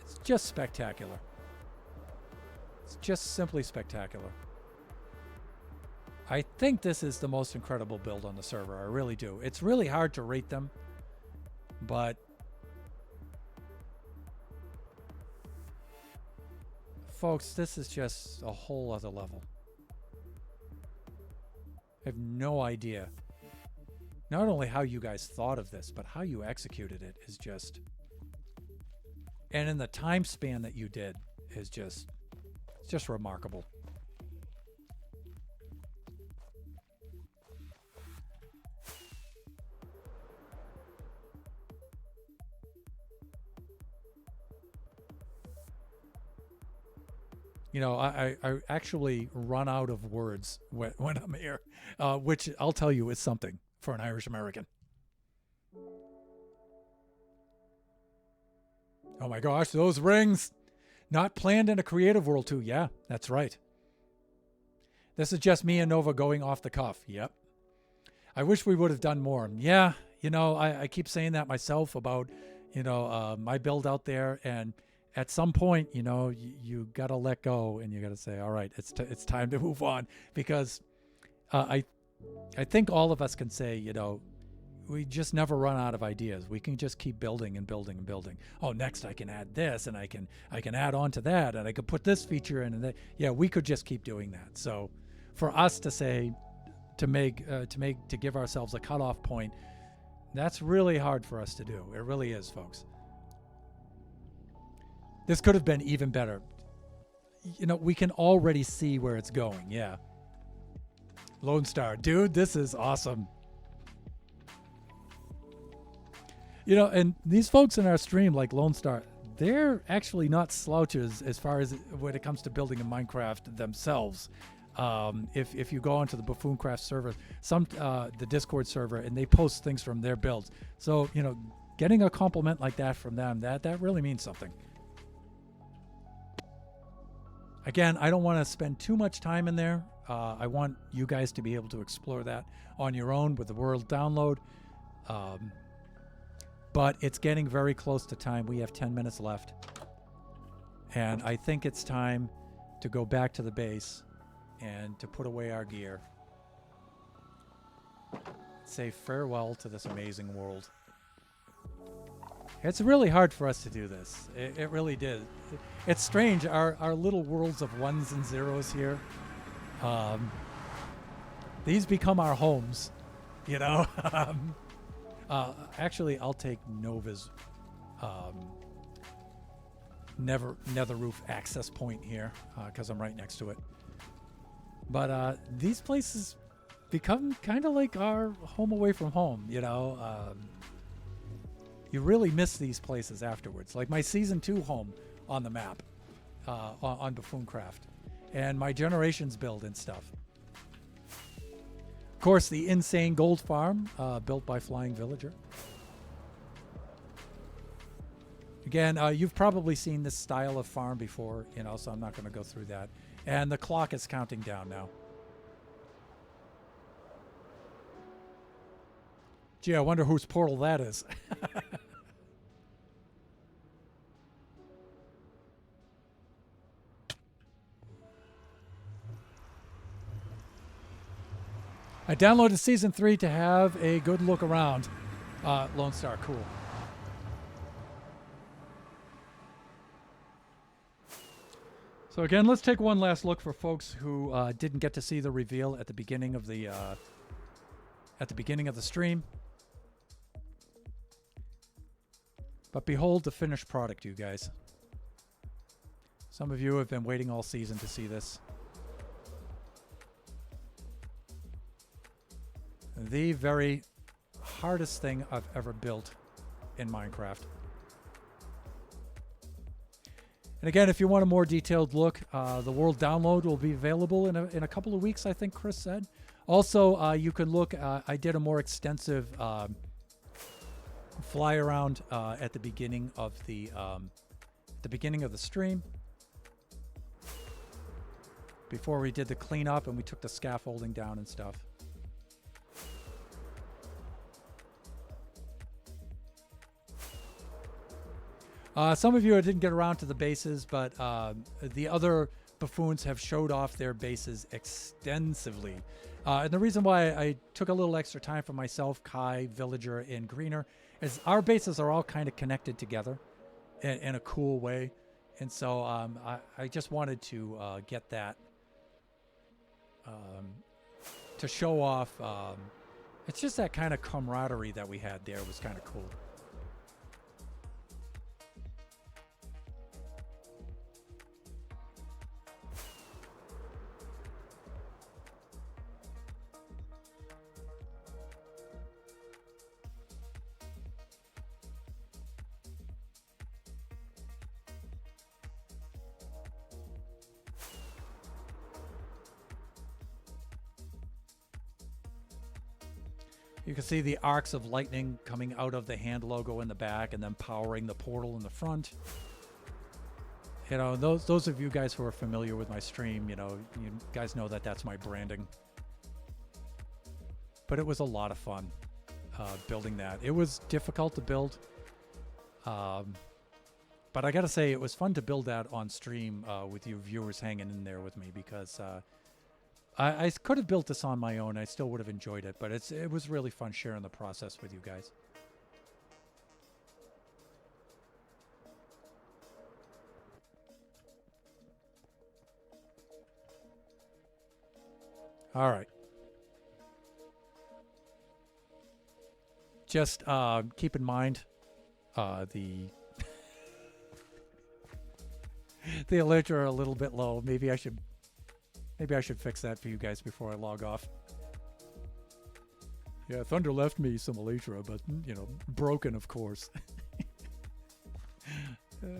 It's just spectacular. It's just simply spectacular. I think this is the most incredible build on the server. I really do. It's really hard to rate them, but folks, this is just a whole other level. I have no idea. Not only how you guys thought of this, but how you executed it is just... And in the time span that you did is just... It's just remarkable. You know, I actually run out of words when I'm here, which I'll tell you is something for an Irish American. Oh my gosh, those rings! Not planned in a creative world too. Yeah, that's right. This is just me and Nova going off the cuff. Yep. I wish we would have done more. Yeah, you know, I keep saying that myself about, you know, my build out there, and at some point, you know, you got to let go and you got to say, all right, it's time to move on, because I think all of us can say, you know, we just never run out of ideas. We can just keep building and building and building. Oh, next I can add this, and I can add on to that, and I could put this feature in, and that. Yeah, we could just keep doing that. So for us to say, to give ourselves a cutoff point, that's really hard for us to do. It really is, folks. This could have been even better. You know, we can already see where it's going. Yeah. Lone Star. Dude, this is awesome. You know, and these folks in our stream, like Lone Star, they're actually not slouches as far as when it comes to building in Minecraft themselves. If you go onto the Buffooncraft server, the Discord server, and they post things from their builds. So, you know, getting a compliment like that from them, that really means something. Again, I don't want to spend too much time in there. I want you guys to be able to explore that on your own with the world download. But it's getting very close to time. We have 10 minutes left. And I think it's time to go back to the base and to put away our gear. Say farewell to this amazing world. It's really hard for us to do this. It really did. It's strange. Our little worlds of ones and zeros here. Um, these become our homes, you know. Actually, I'll take Nova's nether roof access point here because I'm right next to it. But these places become kind of like our home away from home, you know. You really miss these places afterwards. Like my Season 2 home on the map on Buffooncraft. And my Generations build and stuff. Of course, the insane gold farm built by Flying Villager. Again, you've probably seen this style of farm before, you know, so I'm not going to go through that. And the clock is counting down now. Gee, I wonder whose portal that is. I downloaded Season 3 to have a good look around. Lone Star, cool. So again, let's take one last look for folks who didn't get to see the reveal at the beginning of the stream. But behold the finished product, you guys. Some of you have been waiting all season to see this. The very hardest thing I've ever built in Minecraft. And again, if you want a more detailed look, the world download will be available in a couple of weeks, I think Chris said. Also, you can look, I did a more extensive fly around at the beginning of the stream before we did the cleanup and we took the scaffolding down and stuff. Some of you didn't get around to the bases, but the other buffoons have showed off their bases extensively. And the reason why I took a little extra time for myself, Kai, Villager, and Greener, is our bases are all kind of connected together in a cool way. And so I just wanted to get that to show off. It's just that kind of camaraderie that we had there was kind of cool. You can see the arcs of lightning coming out of the hand logo in the back and then powering the portal in the front. You know, those of you guys who are familiar with my stream, you know, you guys know that that's my branding. But it was a lot of fun building that. It was difficult to build. But I got to say, it was fun to build that on stream with you viewers hanging in there with me because... I could have built this on my own. I still would have enjoyed it, but it was really fun sharing the process with you guys. All right. Just keep in mind the alerts are a little bit low. Maybe I should fix that for you guys before I log off. Yeah, Thunder left me some Elytra, but, you know, broken, of course. Let me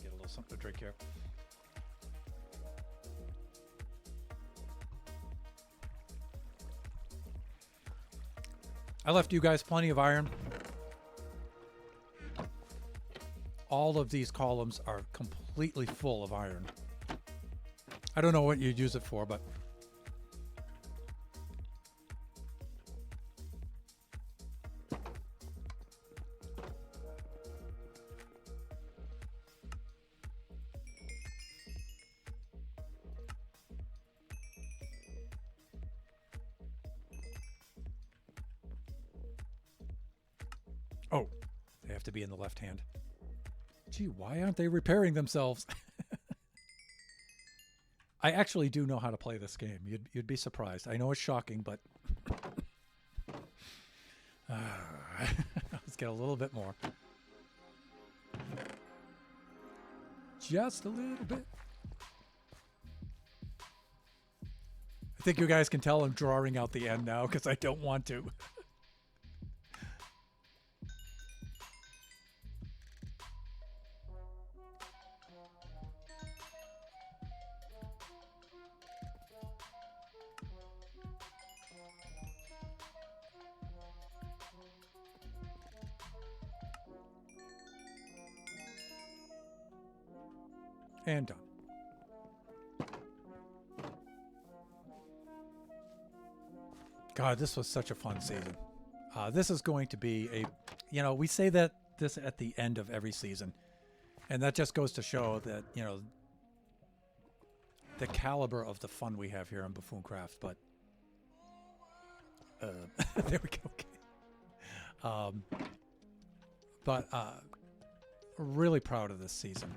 get a little something to drink here. I left you guys plenty of iron. All of these columns are completely full of iron. I don't know what you'd use it for, but... to be in the left hand. Gee, why aren't they repairing themselves? I actually do know how to play this game. You'd be surprised. I know it's shocking, but let's get a little bit more. Just a little bit. I think you guys can tell I'm drawing out the end now because I don't want to. And done. God, this was such a fun season. This is going to be a, we say that this at the end of every season. And that just goes to show that, the caliber of the fun we have here on Buffooncraft. But, there we go. Okay. Really proud of this season.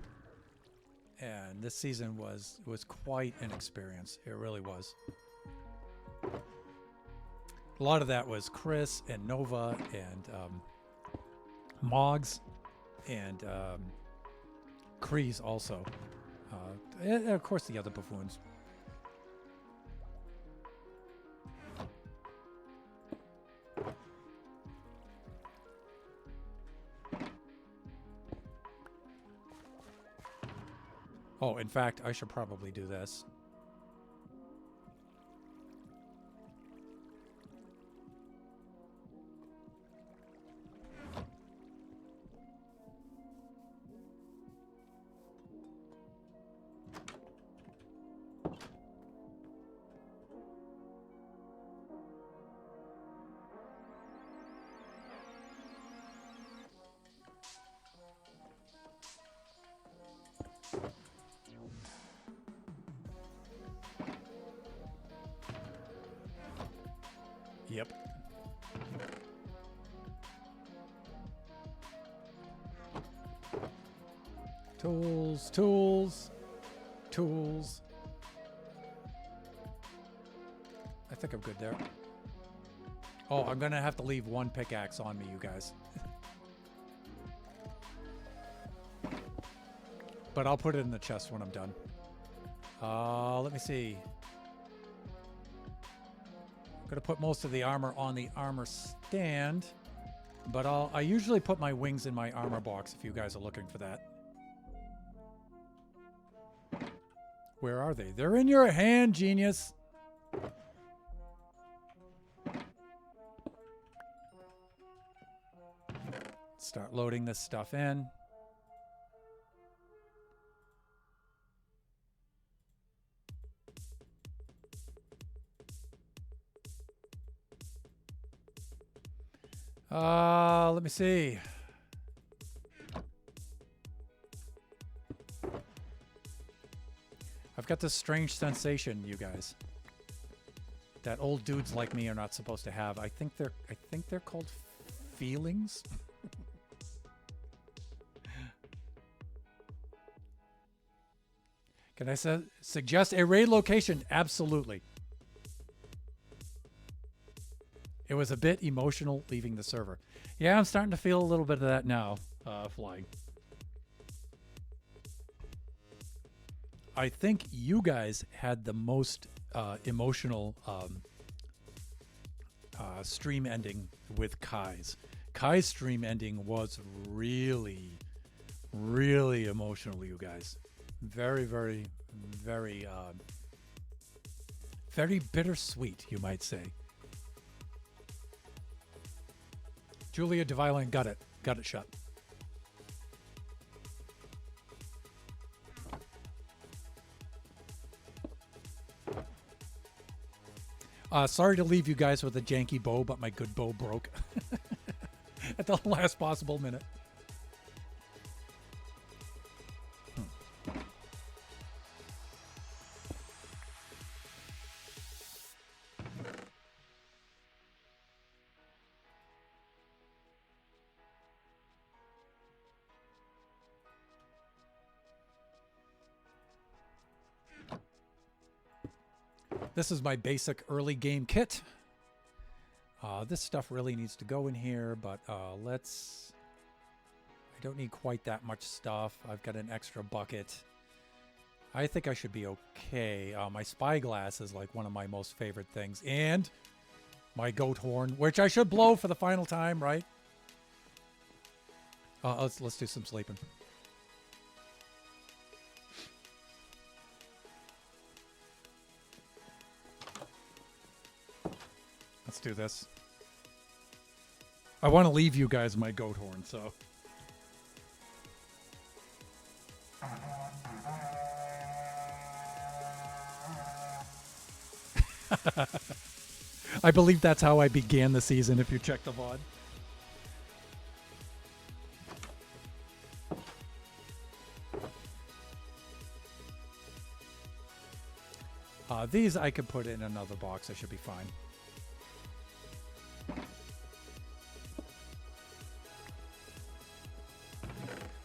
And this season was quite an experience. It really was. A lot of that was Chris and Nova and Moggs and Kreese also. And of course the other buffoons. Oh, in fact, I should probably do this. Yep. Tools, tools, tools. I think I'm good there. Oh, I'm going to have to leave one pickaxe on me, you guys. But I'll put it in the chest when I'm done. Let me see. I'm going to put most of the armor on the armor stand. But I usually put my wings in my armor box if you guys are looking for that. Where are they? They're in your hand, genius. Start loading this stuff in. Let me see. I've got this strange sensation, you guys, that old dudes like me are not supposed to have. I think they're called feelings. Can I suggest a raid location? Absolutely. It was a bit emotional leaving the server. Yeah, I'm starting to feel a little bit of that now, flying. I think you guys had the most emotional stream ending with Kai's. Kai's stream ending was really, really emotional, you guys. Very, very, very, very bittersweet, you might say. Julia Deviling got it shut. Sorry to leave you guys with a janky bow, but my good bow broke at the last possible minute. This is my basic early game kit. This stuff really needs to go in here, but let's... I don't need quite that much stuff. I've got an extra bucket. I think I should be okay. My spyglass is like one of my most favorite things. And my goat horn, which I should blow for the final time, right? Let's do some sleeping. Let's do this. I want to leave you guys my goat horn, so... I believe that's how I began the season, if you check the VOD. These I could put in another box. I should be fine.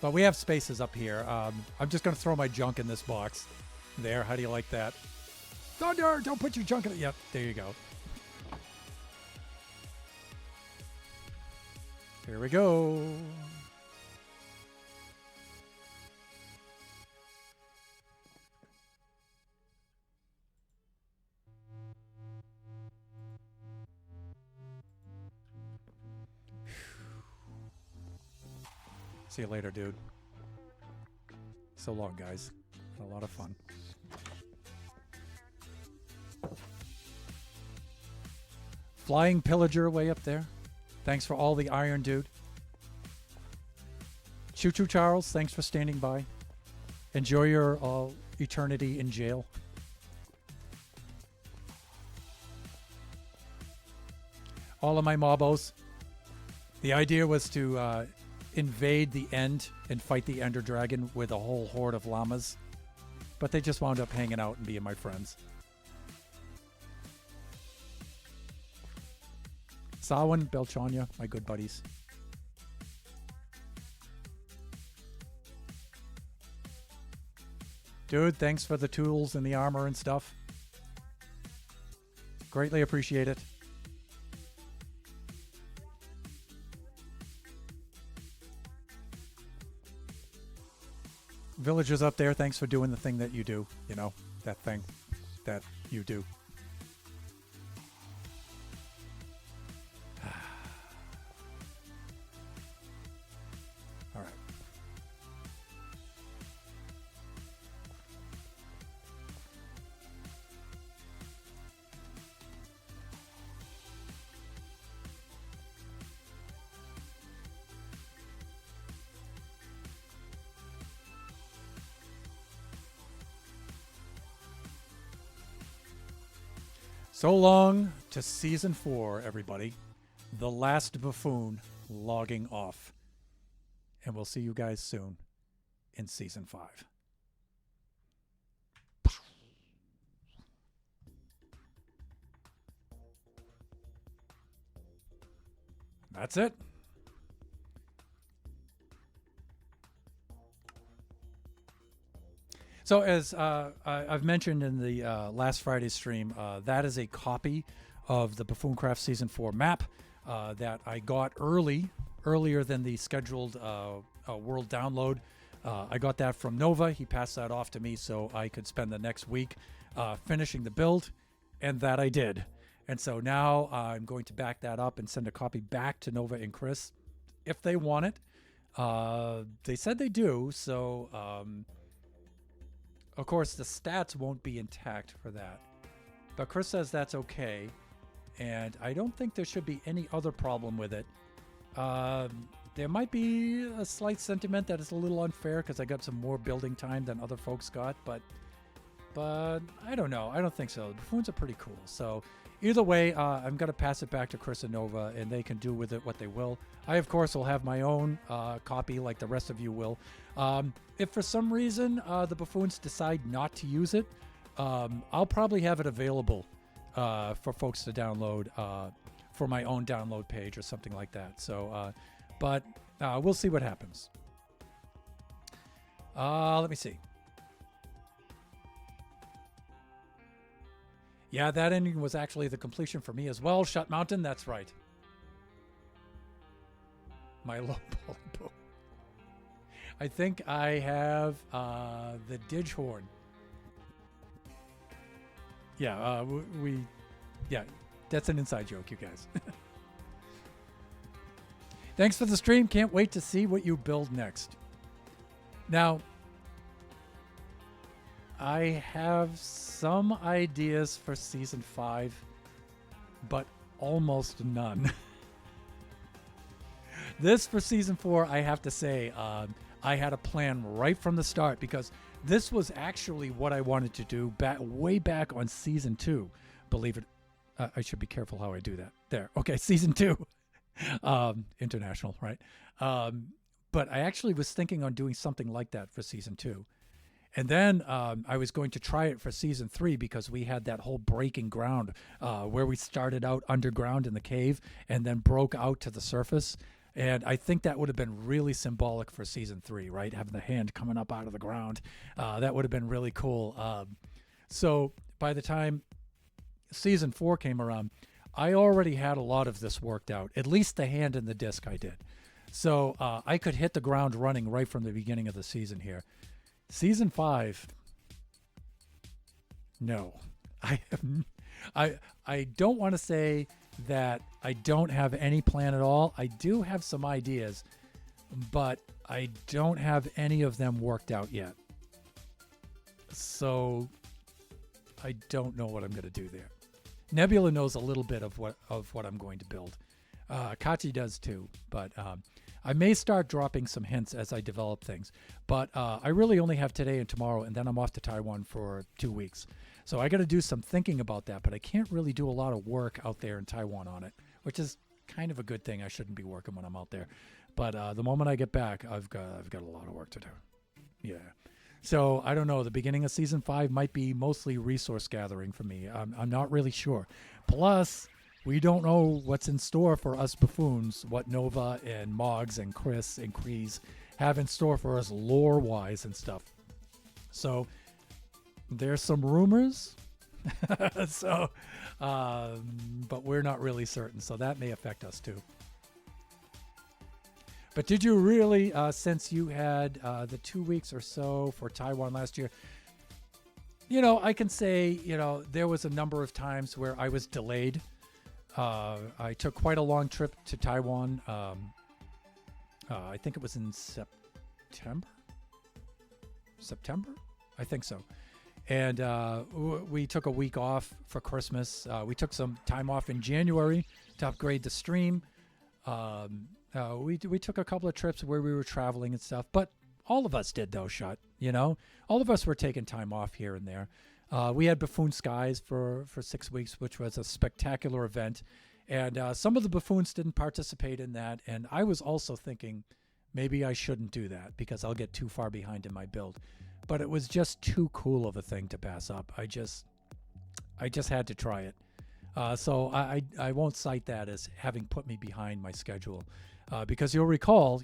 But we have spaces up here. I'm just going to throw my junk in this box. There, how do you like that? Thunder, don't put your junk in it. Yep, there you go. Here we go. See you later, dude. So long, guys. Had a lot of fun. Flying Pillager way up there. Thanks for all the iron, dude. Choo Choo Charles, thanks for standing by. Enjoy your eternity in jail. All of my mobos. The idea was to invade the end and fight the Ender Dragon with a whole horde of llamas. But they just wound up hanging out and being my friends. Sawin, Belchanya, my good buddies. Dude, thanks for the tools and the armor and stuff. Greatly appreciate it. Villagers up there, thanks for doing the thing that you do. You know, that thing that you do. All right. So long to Season 4, everybody. The last buffoon logging off. And we'll see you guys soon in Season 5. That's it. So as I've mentioned in the last Friday's stream, that is a copy of the Buffooncraft Season 4 map that I got earlier than the scheduled world download. I got that from Nova. He passed that off to me so I could spend the next week finishing the build, and that I did. And so now I'm going to back that up and send a copy back to Nova and Chris if they want it. They said they do, so... of course, the stats won't be intact for that. But Chris says that's okay. And I don't think there should be any other problem with it. There might be a slight sentiment that it's a little unfair because I got some more building time than other folks got. But I don't know. I don't think so. The Buffoons are pretty cool. So either way, I'm going to pass it back to Chris and Nova, and they can do with it what they will. I, of course, will have my own copy like the rest of you will. If for some reason the Buffoons decide not to use it, I'll probably have it available for folks to download for my own download page or something like that. So, but we'll see what happens. Let me see. Yeah, that ending was actually the completion for me as well. Shut Mountain, that's right. My low poly boom. I think I have the Digihorn. Yeah, yeah, that's an inside joke, you guys. Thanks for the stream. Can't wait to see what you build next. Now, I have some ideas for Season 5, but almost none. This for Season 4, I have to say, I had a plan right from the start because this was actually what I wanted to do way back on Season 2. Believe it. I should be careful how I do that. There. Okay, Season 2. International, right? But I actually was thinking on doing something like that for Season 2. And then I was going to try it for Season 3 because we had that whole breaking ground where we started out underground in the cave and then broke out to the surface. And I think that would have been really symbolic for Season 3, right? Having the hand coming up out of the ground. That would have been really cool. So by the time Season 4 came around, I already had a lot of this worked out. At least the hand and the disc I did. So I could hit the ground running right from the beginning of the season here. Season 5, no. I don't want to say that I don't have any plan at all. I do have some ideas, but I don't have any of them worked out yet. So I don't know what I'm going to do there. Nebula knows a little bit of what I'm going to build. Kachi does too, but I may start dropping some hints as I develop things. But I really only have today and tomorrow, and then I'm off to Taiwan for 2 weeks. So I got to do some thinking about that, but I can't really do a lot of work out there in Taiwan on it, which is kind of a good thing. I shouldn't be working when I'm out there. But the moment I get back, I've got a lot of work to do. Yeah. So I don't know. The beginning of Season 5 might be mostly resource gathering for me. I'm not really sure. Plus, we don't know what's in store for us buffoons, what Nova and Moggs and Chris and Kreese have in store for us lore-wise and stuff. So there's some rumors. But we're not really certain. So that may affect us too. But did you really, since you had the 2 weeks or so for Taiwan last year, I can say, there was a number of times where I was delayed. I took quite a long trip to Taiwan. I think it was in September? I think so. And we took a week off for Christmas. We took some time off in January to upgrade the stream. We took a couple of trips where we were traveling and stuff, but all of us did though, Shut. All of us were taking time off here and there. We had Buffoon Skies for 6 weeks, which was a spectacular event, and some of the buffoons didn't participate in that. And I was also thinking maybe I shouldn't do that because I'll get too far behind in my build. But it was just too cool of a thing to pass up. I just had to try it. So I won't cite that as having put me behind my schedule. Because you'll recall,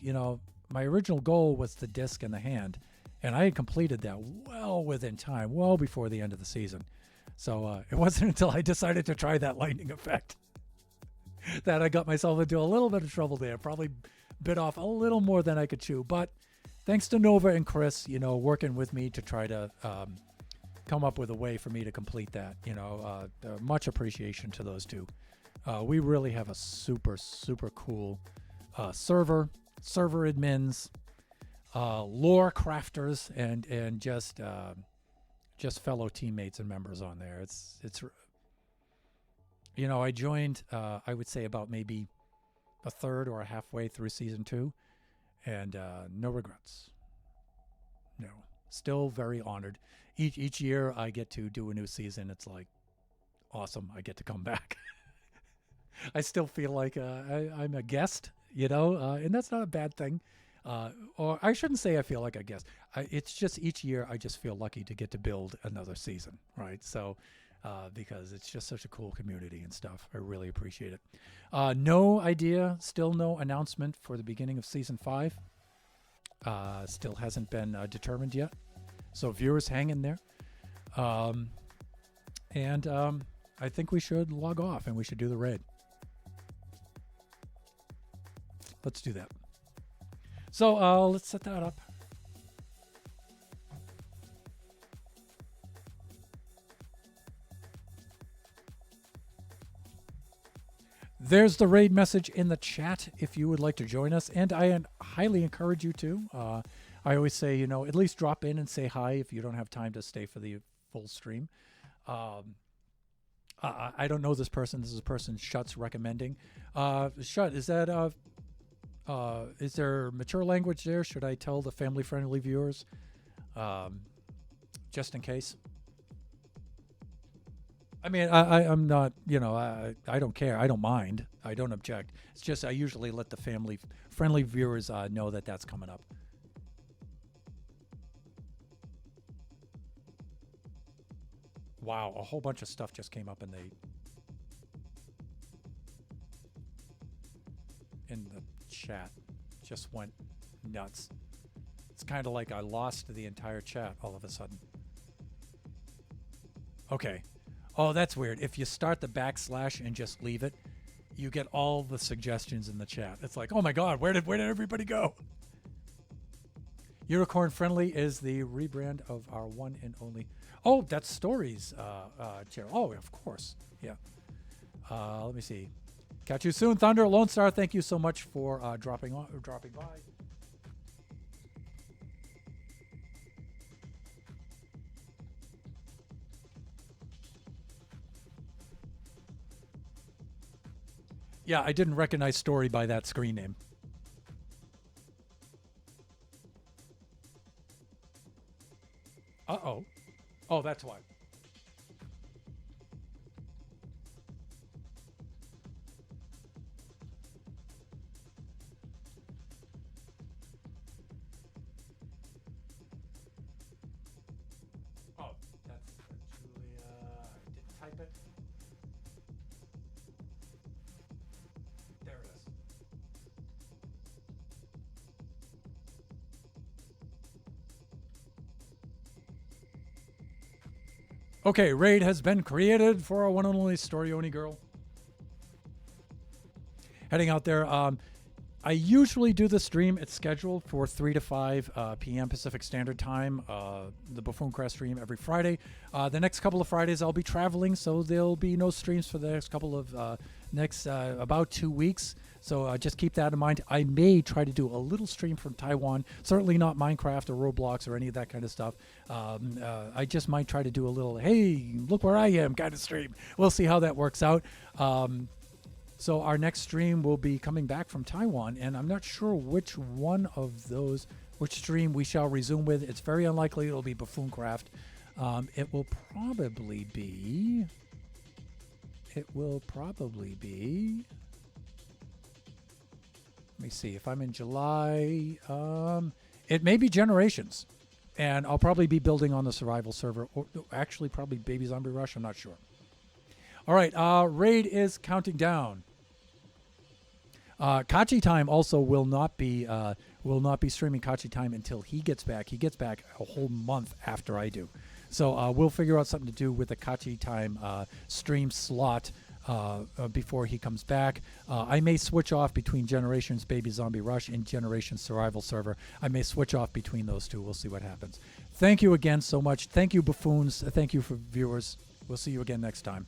my original goal was the disc and the hand, and I had completed that well within time, well before the end of the season. So it wasn't until I decided to try that lightning effect that I got myself into a little bit of trouble there. Probably bit off a little more than I could chew. But thanks to Nova and Chris, working with me to try to come up with a way for me to complete that. Much appreciation to those two. We really have a super, super cool server admins, lore crafters, and just fellow teammates and members on there. It's I joined I would say about maybe a third or a halfway through season 2, and no regrets. No, still very honored. Each year I get to do a new season. It's like awesome. I get to come back. I still feel like I'm a guest, and that's not a bad thing. Or I shouldn't say I feel like a guest. It's just each year I just feel lucky to get to build another season, right? So because it's just such a cool community and stuff. I really appreciate it. No idea, still no announcement for the beginning of Season 5. Still hasn't been determined yet. So viewers hang in there. I think we should log off and we should do the raid. Let's do that. So let's set that up. There's the raid message in the chat if you would like to join us, and I highly encourage you to. I always say, at least drop in and say hi if you don't have time to stay for the full stream. I don't know this person. This is a person Shut's recommending. Shut, is that is there mature language there? Should I tell the family-friendly viewers, just in case? I mean, I'm not, I don't care. I don't mind. I don't object. It's just I usually let the family-friendly viewers know that that's coming up. Wow, a whole bunch of stuff just came up in the chat. Just went nuts. It's kind of like I lost the entire chat all of a sudden. Okay. Oh, that's weird. If you start the / and just leave it, you get all the suggestions in the chat. It's like, oh my God, where did everybody go? Unicorn Friendly is the rebrand of our one and only. Oh, that's Stories chair. Oh, of course. Yeah. Let me see. Catch you soon, Thunder. Lone Star, thank you so much for dropping by. Yeah, I didn't recognize Story by that screen name. Uh-oh. Oh, that's why. Oh, that's Julia. I didn't type it. There it is. Okay, raid has been created for our one and only Storioni girl. Heading out there. I usually do the stream. It's scheduled for 3 to 5 p.m. Pacific Standard Time. The Buffooncraft stream every Friday. The next couple of Fridays I'll be traveling, so there'll be no streams for the next couple of about 2 weeks. So just keep that in mind. I may try to do a little stream from Taiwan. Certainly not Minecraft or Roblox or any of that kind of stuff. I just might try to do a little, hey, look where I am kind of stream. We'll see how that works out. So our next stream will be coming back from Taiwan, and I'm not sure which stream we shall resume with. It's very unlikely it'll be Buffooncraft. It will probably be... Let me see. If I'm in July, it may be Generations. And I'll probably be building on the survival server. Or actually, probably Baby Zombie Rush. I'm not sure. All right. Raid is counting down. Kachi Time also will not be streaming Kachi Time until he gets back. He gets back a whole month after I do. So we'll figure out something to do with the Kachi Time stream slot before he comes back. I may switch off between Generations Baby Zombie Rush and Generations Survival Server. I may switch off between those two. We'll see what happens. Thank you again so much. Thank you, Buffoons. Thank you for viewers. We'll see you again next time.